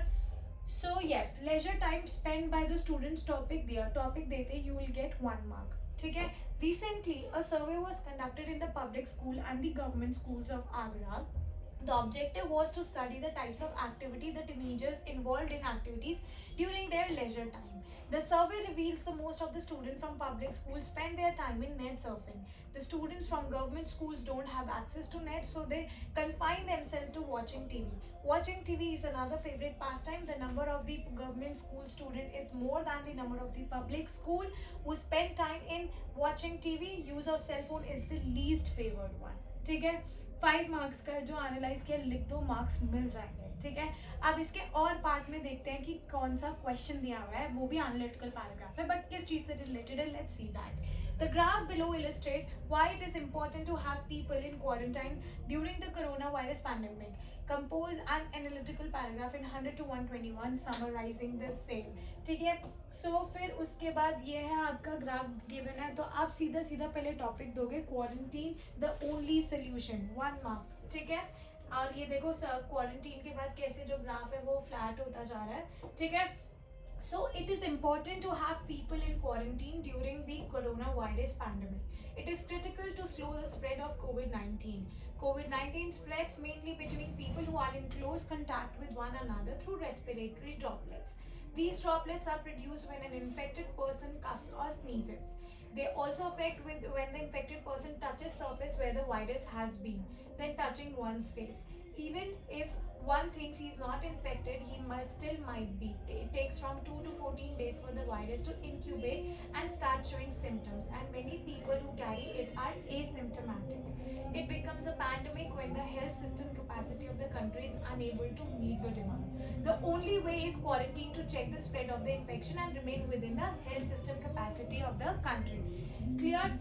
[SPEAKER 1] So yes, leisure time spent by the students. Topic दिया, topic देते you will get 1 mark. ठीक है. Recently, a survey was conducted in the public school and the government schools of Agra. The objective was to study the types of activity the teenagers involved in activities during their leisure time. The survey reveals the most of the students from public schools spend their time in net surfing. The students from government schools don't have access to net, so they confine themselves to watching TV. Watching TV is another favorite pastime. The number of the government school student is more than the number of the public school who spend time in watching TV. Use of cell phone is the least favored one. ठीक है. 5 marks का जो analyse किया लिख दो, marks मिल जाएंगे. ठीक है. अब इसके और पार्ट में देखते हैं कि कौन सा क्वेश्चन दिया हुआ है. वो भी एनालिटिकल पैराग्राफ है, बट किस चीज़ से रिलेटेड है, let's see that. The graph below illustrates why it is important to have people in quarantine during the coronavirus pandemic. Compose an analytical paragraph in 100 to 121 summarizing the same. ठीक है. सो फिर उसके बाद ये है आपका ग्राफ गिवन है, तो आप सीधा सीधा पहले टॉपिक दोगे quarantine the only solution, 1 mark. ठीक है. और ये देखो क्वारंटीन के बाद कैसे जो ग्राफ है वो फ्लैट होता जा रहा है. ठीक है. So it is important to have people in quarantine during the coronavirus pandemic. It is critical to slow the spread of COVID-19. COVID-19 spreads mainly between people who are in close contact with one another through respiratory droplets. These droplets are produced when an infected person coughs or sneezes. They also affect when the infected person touches surface where the virus has been, then touching one's face. Even if one thinks he's not infected, he still might be. It takes from 2 to 14 days for the virus to incubate and start showing symptoms, and many people who carry it are asymptomatic. It becomes a pandemic when the health system capacity of the country is unable to meet the demand. The only way is quarantine to check the spread of the infection and remain within the health system capacity of the country. Clear?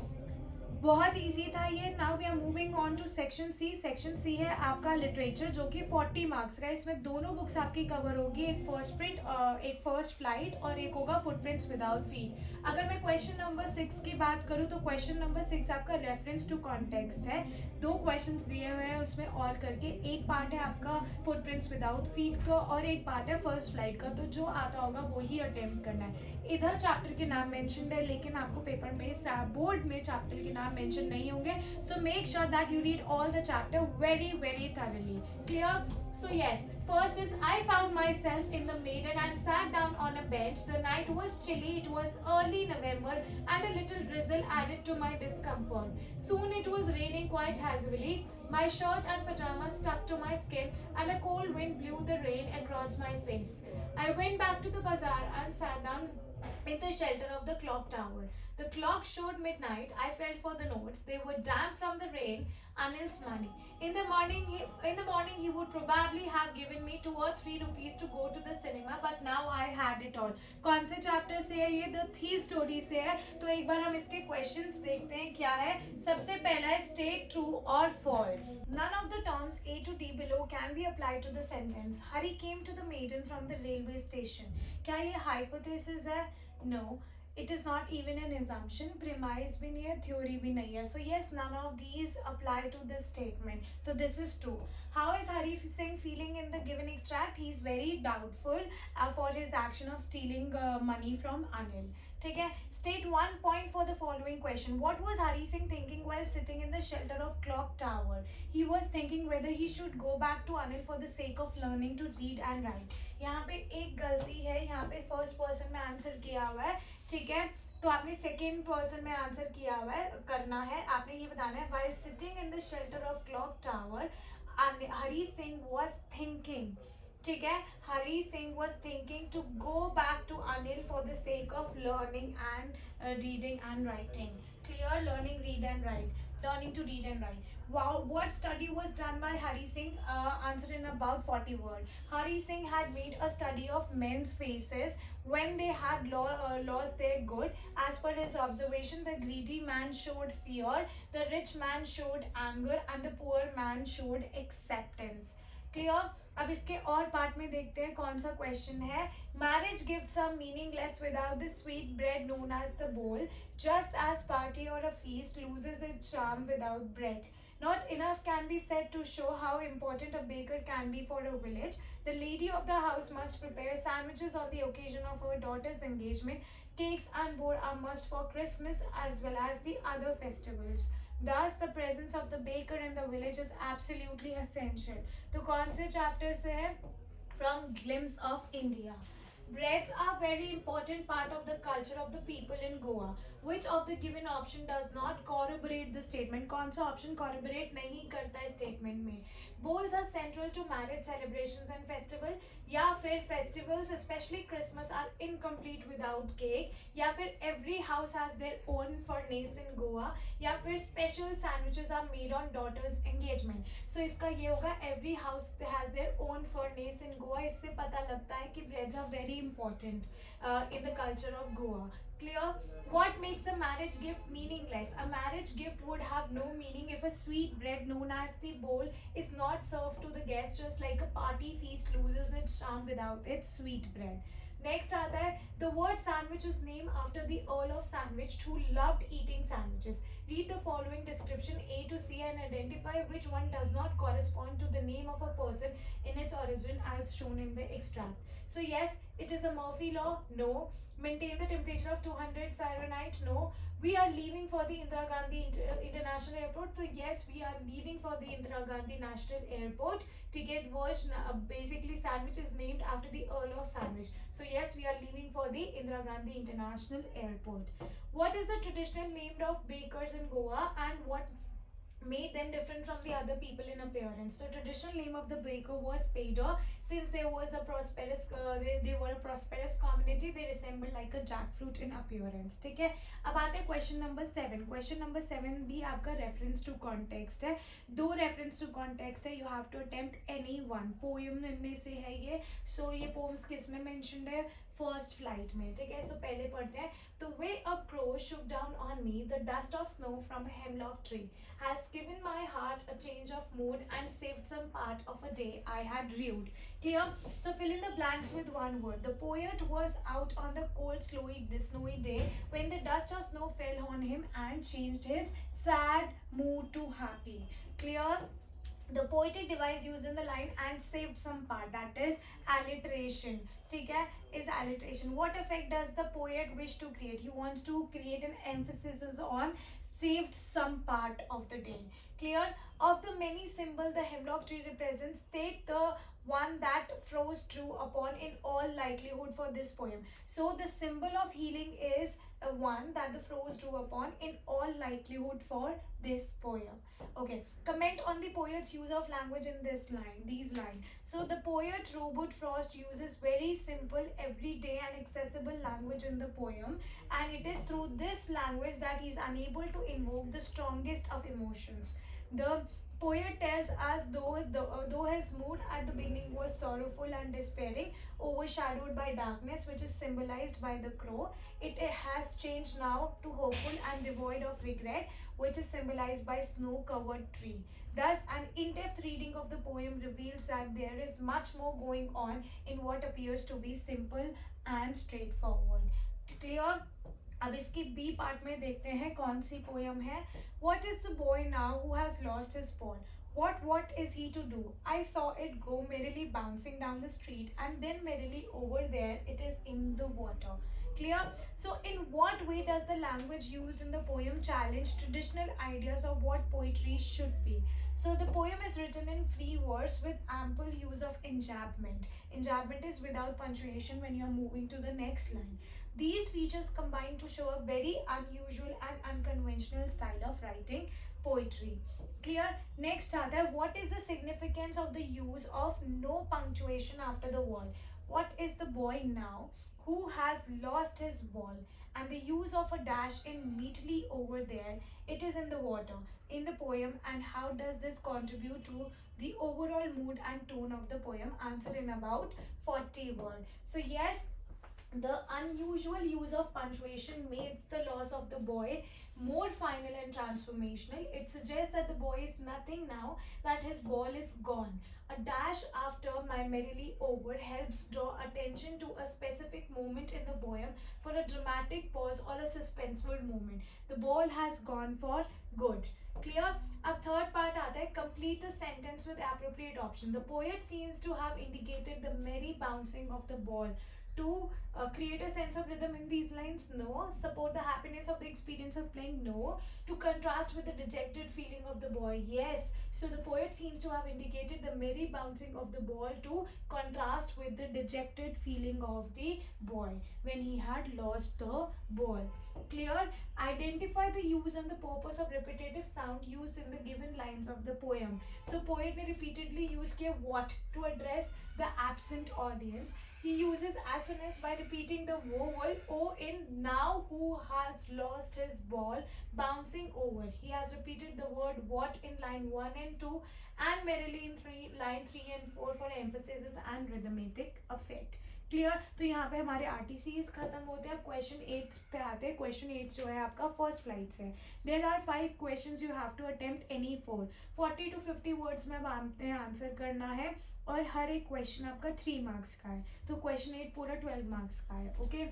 [SPEAKER 1] बहुत easy था ये. Now we are moving on to section C. Section C है आपका literature, जो कि 40 marks का है. इसमें दोनों बुक्स आपकी कवर होगी, एक फर्स्ट प्रिंट, एक फर्स्ट फ्लाइट, और एक होगा फुटप्रिंट्स विदाउट फीट. अगर मैं क्वेश्चन नंबर 6 की बात करूँ तो क्वेश्चन नंबर 6 आपका रेफरेंस टू कॉन्टेक्स्ट है. 2 क्वेश्चंस दिए हुए हैं उसमें और करके. एक पार्ट है आपका फुटप्रिंट्स विदाउट फीट का और एक पार्ट है फर्स्ट फ्लाइट का. तो जो आता होगा वही अटेम्प्ट करना है. इधर चैप्टर के नाम मेंशन है, लेकिन आपको पेपर में बोर्ड में चैप्टर के नाम mention नहीं होंगे. So make sure that you read all the chapter very thoroughly. Clear? So yes, first is I found myself in the maiden and sat down on a bench. The night was chilly. It was early November and a little drizzle added to my discomfort. Soon it was raining quite heavily. My shirt and pajamas stuck to my skin and a cold wind blew the rain across my face. I went back to the bazaar and sat down in the shelter of the clock tower. The clock showed midnight. I felt for the notes. They were damp from the rain. Anil's money. In the morning, he would probably have given me 2 or 3 rupees to go to the cinema, but now I had it all. कौन से chapter से है ये? The thief story से है. तो एक बार हम इसके क्वेश्चंस देखते हैं क्या है. सबसे पहला है स्टेट ट्रू और false. None of the terms A to D below can be applied to the sentence. Hari came to the maiden from the railway station. क्या ये hypothesis है? No. It is not even an assumption. Premise भी नहीं है, theory भी नहीं है. So yes, none of these apply to this statement. So this is true. How is Hari Singh feeling in the given extract? He is very doubtful for his action of stealing money from Anil. ठीक है. State one point for the following question. What was Hari Singh thinking while sitting in the shelter of clock tower? He was thinking whether he should go back to Anil for the sake of learning to read and write. यहाँ पे एक गलती है. यहाँ पे first person में answer किया हुआ है. ठीक है. तो आपने सेकेंड पर्सन में आंसर किया हुआ है. करना है आपने ये बताना है. While sitting in the shelter of clock tower, Hari Singh was thinking. ठीक है. Hari Singh was thinking to go back to Anil for the sake of learning and reading and writing. Clear? Learning, read and write. Learning to read and write. Wow, what study was done by Hari Singh? Answer in about 40 words. Hari Singh had made a study of men's faces when they had lost their good. As per his observation, the greedy man showed fear, the rich man showed anger, and the poor man showed acceptance. Clear? अब इसके और part में देखते हैं कौन सा question है. Marriage gifts are meaningless without the sweet bread known as the bol, just as party और a feast loses its charm without bread. Not enough can be said to show how important a baker can be for a village. The lady of the house must prepare sandwiches on the occasion of her daughter's engagement. Cakes and board are must for Christmas as well as the other festivals. Thus, the presence of the baker in the village is absolutely essential. तो कौन से chapter से है? From Glimpse of India. Breads are very important part of the culture of the people in Goa. Which of the given option does not corroborate the statement? कौन सा option corroborate नहीं करता है statement में? Bowls are central to marriage celebrations and festival. या फिर festivals, especially Christmas, are incomplete without cake. या फिर every house has their own furnace in Goa. या फिर special sandwiches are made on daughter's engagement. So इसका ये होगा every house has their own furnace in Goa. इससे पता लगता है कि breads are very important in the culture of Goa. Clear? What makes a marriage gift meaningless? A marriage gift would have no meaning if a sweet bread known as the bowl is not served to the guest, just like a party feast loses its charm without its sweet bread. Next आता है, the word sandwich is named after the Earl of Sandwich who loved eating sandwiches. Read the following description A to C and identify which one does not correspond to the name of a person in its origin as shown in the extract. So yes, it is a Murphy law. No. Maintain the temperature of 200 Fahrenheit. No. We are leaving for the Indira Gandhi International Airport. So yes, we are leaving for the Indira Gandhi National Airport. Ticket was basically sandwich is named after the Earl of Sandwich. So yes, we are leaving for the Indira Gandhi International Airport. What is the traditional name of bakers in Goa and what made them different from the other people in appearance? So traditional name of the baker was Pader. Since there was a prosperous they were a prosperous community, they resembled like a jackfruit in appearance. ठीक है. अब आते हैं question number 7. Question number 7 भी आपका reference to context है. 2 reference to context है. You have to attempt any one. Poem में से है ये. सो ये पोम्स किस में मेंशन्ड है? फर्स्ट फ्लाइट में. ठीक है. सो पहले पढ़ते हैं. The way a crow shook down on me the dust of snow from a hemlock tree has given my heart a change of mood and saved some part of a day I had rued. Clear? So fill in the blanks with one word. The poet was out on the cold, snowy day when the dust of snow fell on him and changed his sad mood to happy. Clear? The poetic device used in the line and saved some part, that is alliteration. ठीक है, is alliteration. What effect does the poet wish to create? He wants to create an emphasis on saved some part of the day. Clear? Of the many symbols the hemlock tree represents, take the one that flows true upon in all likelihood for this poem. So the symbol of healing is one that the Frost drew upon in all likelihood for this poem. Okay, comment on the poet's use of language in these lines. So the poet Robert Frost uses very simple, everyday and accessible language in the poem, and it is through this language that he is unable to invoke the strongest of emotions. The poet tells us though his mood at the beginning was sorrowful and despairing, overshadowed by darkness, which is symbolized by the crow, it has changed now to hopeful and devoid of regret, which is symbolized by snow-covered tree. Thus, an in-depth reading of the poem reveals that there is much more going on in what appears to be simple and straightforward. Clear? अब इसके B part में देखते हैं कौन सी poem है. What is the boy now who has lost his ball? What is he to do? I saw it go merrily bouncing down the street, and then merrily over there it is in the water. Clear? So in what way does the language used in the poem challenge traditional ideas of what poetry should be? So the poem is written in free verse with ample use of enjambment. Enjambment is without punctuation when you are moving to the next line. These features combine to show a very unusual and unconventional style of writing poetry. Clear? Next आता है, what is the significance of the use of no punctuation after the word? What is the boy now who has lost his ball? And the use of a dash in neatly over there, it is in the water, in the poem, and how does this contribute to the overall mood and tone of the poem? Answer in about 40 words. So yes, the unusual use of punctuation makes the loss of the boy more final and transformational. It suggests that the boy is nothing now, that his ball is gone. A dash after my merrily over helps draw attention to a specific moment in the poem for a dramatic pause or a suspenseful moment. The ball has gone for good. Clear? अब third part आता है, complete the sentence with appropriate option. The poet seems to have indicated the merry bouncing of the ball to create a sense of rhythm in these lines, no. Support the happiness of the experience of playing, no. To contrast with the dejected feeling of the boy, yes. So the poet seems to have indicated the merry bouncing of the ball to contrast with the dejected feeling of the boy when he had lost the ball. Clear? Identify the use and the purpose of repetitive sound used in the given lines of the poem. So poet ने repeatedly use किया what to address the absent audience. He uses as soon as by repeating the vowel O in now who has lost his ball bouncing over. He has repeated the word what in line 1 and 2 and merrily in line 3 and 4 for emphasis and rhythmic effect. Clear? तो यहाँ पे हमारे RTCs खत्म होते हैं. अब question 8 पे आते हैं. क्वेश्चन 8 जो है आपका फर्स्ट फ्लाइट से. There are 5 questions you have to attempt any 4. 40 to 50 words में आपने आंसर करना है और हर एक क्वेश्चन आपका 3 मार्क्स का है. तो क्वेश्चन 8 पूरा 12 मार्क्स का है. Okay,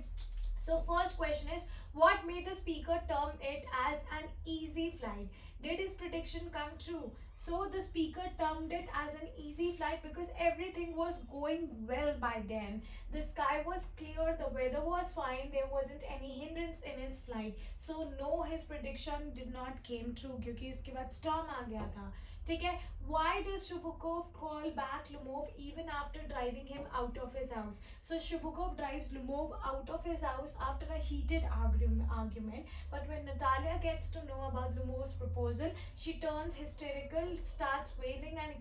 [SPEAKER 1] so first question is what made the speaker term it as an easy flight? Did his prediction come true? So the speaker termed it as an easy flight because everything was going well by then. The sky was clear, the weather was fine, there wasn't any hindrance in his flight. So no, his prediction did not came true क्योंकि उसके बाद storm आ गया था. ठीक है. Why does Shubukov call back Lumov even after driving him out of his house? So Shubukov drives Lumov out of his house after a heated argument. But when Natalia gets to know about Lumov's proposal, she turns hysterical, starts wailing, and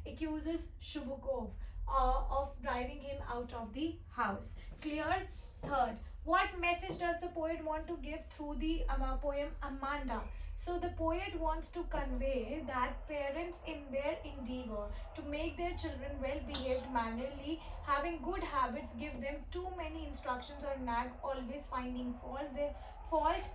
[SPEAKER 1] accuses Shubukov of driving him out of the house. Clear? Third, what message does the poet want to give through the poem Amanda? So the poet wants to convey that parents in their endeavor to make their children well behaved, mannerly, having good habits, give them too many instructions or nag, always finding fault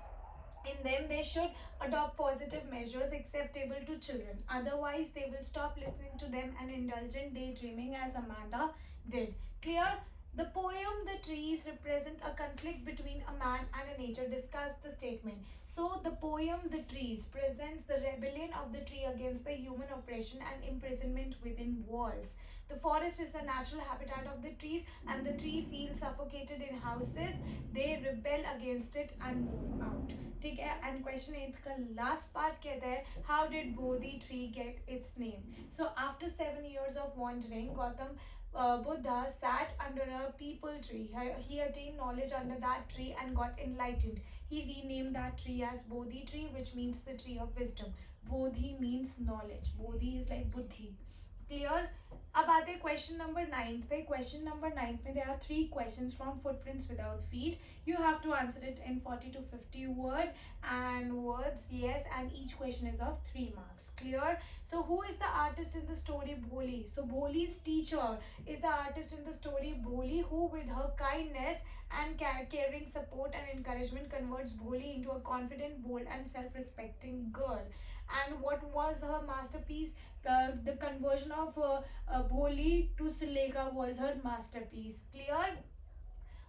[SPEAKER 1] in them, they should adopt positive measures acceptable to children. Otherwise, they will stop listening to them and indulge in daydreaming as Amanda did. Clear? The poem The Trees represent a conflict between a man and a nature. Discuss the statement. So the poem The Trees presents the rebellion of the tree against the human oppression and imprisonment within walls. The forest is the natural habitat of the trees and the tree feels suffocated in houses. They rebel against it and move out. ठीक है. And question 8 का last part कहता है how did Bodhi tree get its name? So after 7 years of wandering, Gautam Buddha sat under a peepal tree. He attained knowledge under that tree and got enlightened. He renamed that tree as Bodhi tree, which means the tree of wisdom. Bodhi means knowledge. Bodhi is like Buddhi. Clear? अब आते हैं question number 9 पे. Question number 9 में there are 3 questions from footprints without feet. You have to answer it in 40 to 50 words, yes, and each question is of 3 marks. Clear? So who is the artist in the story Bholi? So Bholi's teacher is the artist in the story Bholi, who with her kindness and caring support and encouragement converts Bholi into a confident, bold and self-respecting girl. And what was her masterpiece? The conversion of Bholi to Sulekha was her masterpiece. Clear?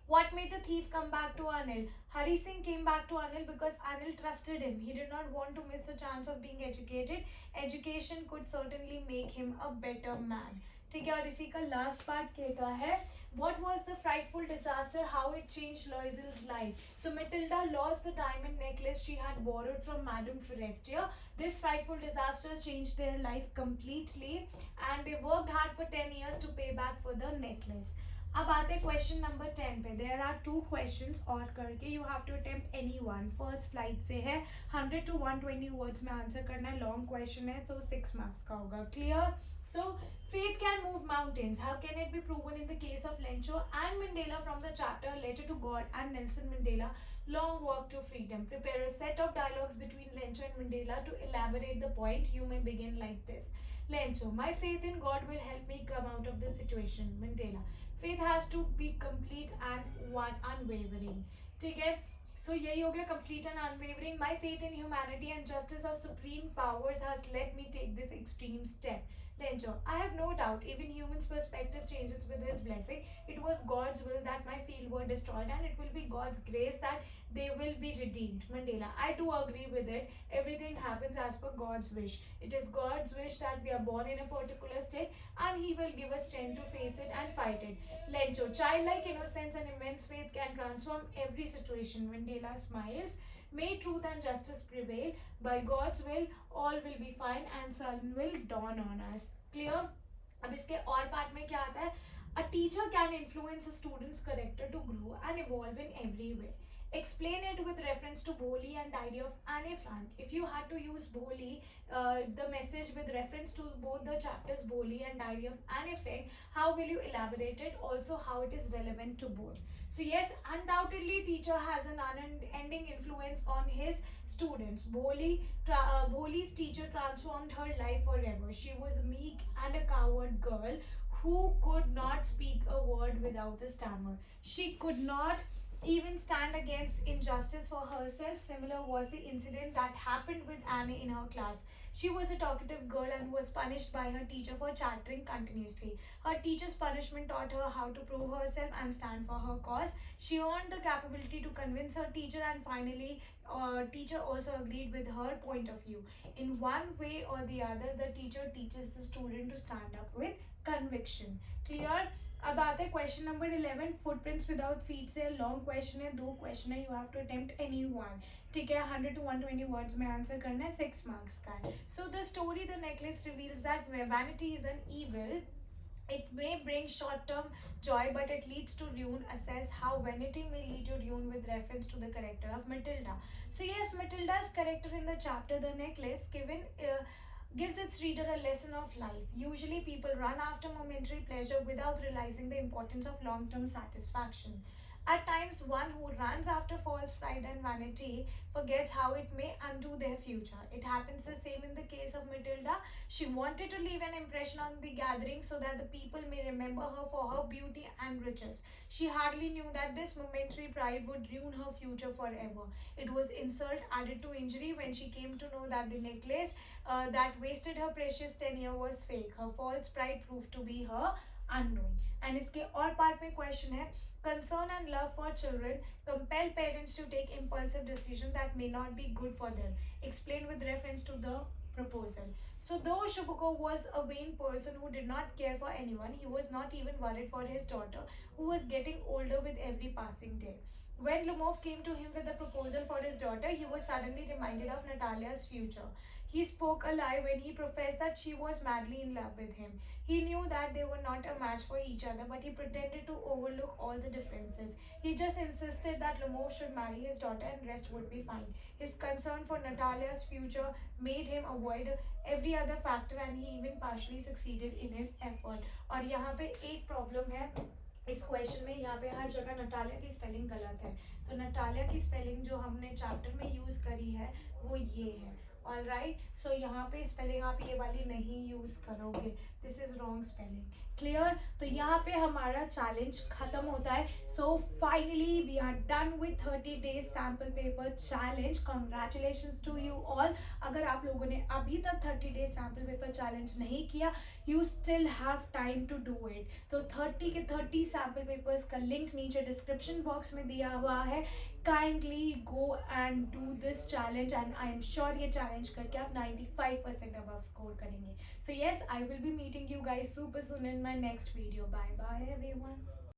[SPEAKER 1] What made the thief come back to Anil? Hari Singh came back to Anil because Anil trusted him. He did not want to miss the chance of being educated. Education could certainly make him a better man. ठीक है, और इसी का last part कहता है what was the frightful disaster, how it changed Loisel's life. So Matilda lost the diamond necklace she had borrowed from Madame Forestier. This frightful disaster changed their life completely and they worked hard for 10 years to pay back for the necklace. अब आते हैं question number 10 पे. There are 2 questions और करके you have to attempt any one. First flight से है, 100 to 120 words में answer करना है. लॉन्ग क्वेश्चन है, सो 6 मार्क्स का होगा. Clear? So faith can move mountains. How can it be proven in the case of Lencho and Mandela from the chapter Letter to God and Nelson Mandela Long Walk to Freedom? Prepare a set of dialogues between Lencho and Mandela to elaborate the point. You may begin like this. Lencho, my faith in God will help me come out of this situation. Mandela, faith has to be complete and unwavering. ठीक है, so यही हो गया, complete and unwavering. My faith in humanity and justice of supreme powers has let me take this extreme step. Lencho, I have no doubt even humans' perspective changes with his blessing. It was God's will that my field were destroyed and it will be God's grace that they will be redeemed. Mandela, I do agree with it. Everything happens as per God's wish. It is God's wish that we are born in a particular state and he will give us strength to face it and fight it. Lencho, childlike innocence and immense faith can transform every situation. Mandela smiles. May truth and justice prevail. By God's will, all will be fine and sun will dawn on us. Clear? अब इसके और part में क्या आता है? A teacher can influence a student's character to grow and evolve in every way. Explain it with reference to Bholi and diary of Anne Frank. If you had to use Bholi, the message with reference to both the chapters Bholi and diary of Anne Frank, how will you elaborate it? Also, how it is relevant to both. So yes, undoubtedly, teacher has an unending influence on his students. Bholi's teacher transformed her life forever. She was meek and a coward girl who could not speak a word without a stammer. She could not even stand against injustice for herself. Similar was the incident that happened with Anne in her class. She was a talkative girl and was punished by her teacher for chattering continuously. Her teacher's punishment taught her how to prove herself and stand for her cause. She earned the capability to convince her teacher and finally teacher also agreed with her point of view. In one way or the other, the teacher teaches the student to stand up with conviction. Clear? अब आते हैं question number 11. Footprints without feet से long question है, 2 question है. You have to attempt any one. ठीक है, 100 to 120 words में answer करना है. 6 मार्क्स का है. So the story the necklace reveals that vanity is an evil. It may bring short-term joy, but it leads to ruin. Assess how vanity may lead to ruin with reference to the character of Matilda. So yes, Matilda's character in the chapter The Necklace gives its reader a lesson of life. Usually people run after momentary pleasure without realizing the importance of long-term satisfaction. At times, one who runs after false pride and vanity forgets how it may undo their future. It happens the same in the case of Matilda. She wanted to leave an impression on the gathering so that the people may remember her for her beauty and riches. She hardly knew that this momentary pride would ruin her future forever. It was insult added to injury when she came to know that the necklace that wasted her precious tenure was fake. Her false pride proved to be her unknowing. And इसके और part में question है, concern and love for children compel parents to take impulsive decisions that may not be good for them. Explain with reference to the proposal. So though Shubhako was a vain person who did not care for anyone, he was not even worried for his daughter, who was getting older with every passing day. When Lumov came to him with a proposal for his daughter, he was suddenly reminded of Natalia's future. He spoke a lie when he professed that she was madly in love with him. He knew that they were not a match for each other, but he pretended to overlook all the differences. He just insisted that Lemov should marry his daughter and rest would be fine. His concern for Natalia's future made him avoid every other factor, and he even partially succeeded in his effort. और यहाँ पे एक problem है इस question में, यहाँ पे हर जगह नटालिया की स्पेलिंग गलत है. तो नटालिया की स्पेलिंग जो हमने चैप्टर में यूज़ करी है वो ये है. ऑल राइट, सो यहाँ पे स्पेलिंग आप ये वाली नहीं यूज़ करोगे. This is wrong spelling. Clear? तो यहाँ पे हमारा चैलेंज खत्म होता है. So finally we are done with 30 days sample paper challenge. Congratulations to you all. अगर आप लोगों ने अभी तक 30 डेज सैम्पल पेपर चैलेंज नहीं किया, you still have time to do it. तो 30 के 30 सैम्पल पेपर्स का लिंक नीचे डिस्क्रिप्शन बॉक्स में दिया हुआ है. Kindly go and do this challenge and I am sure ये चैलेंज करके आप 95% अबव स्कोर करेंगे. So yes, I will be meeting you guys super soon in my next video. Bye bye everyone.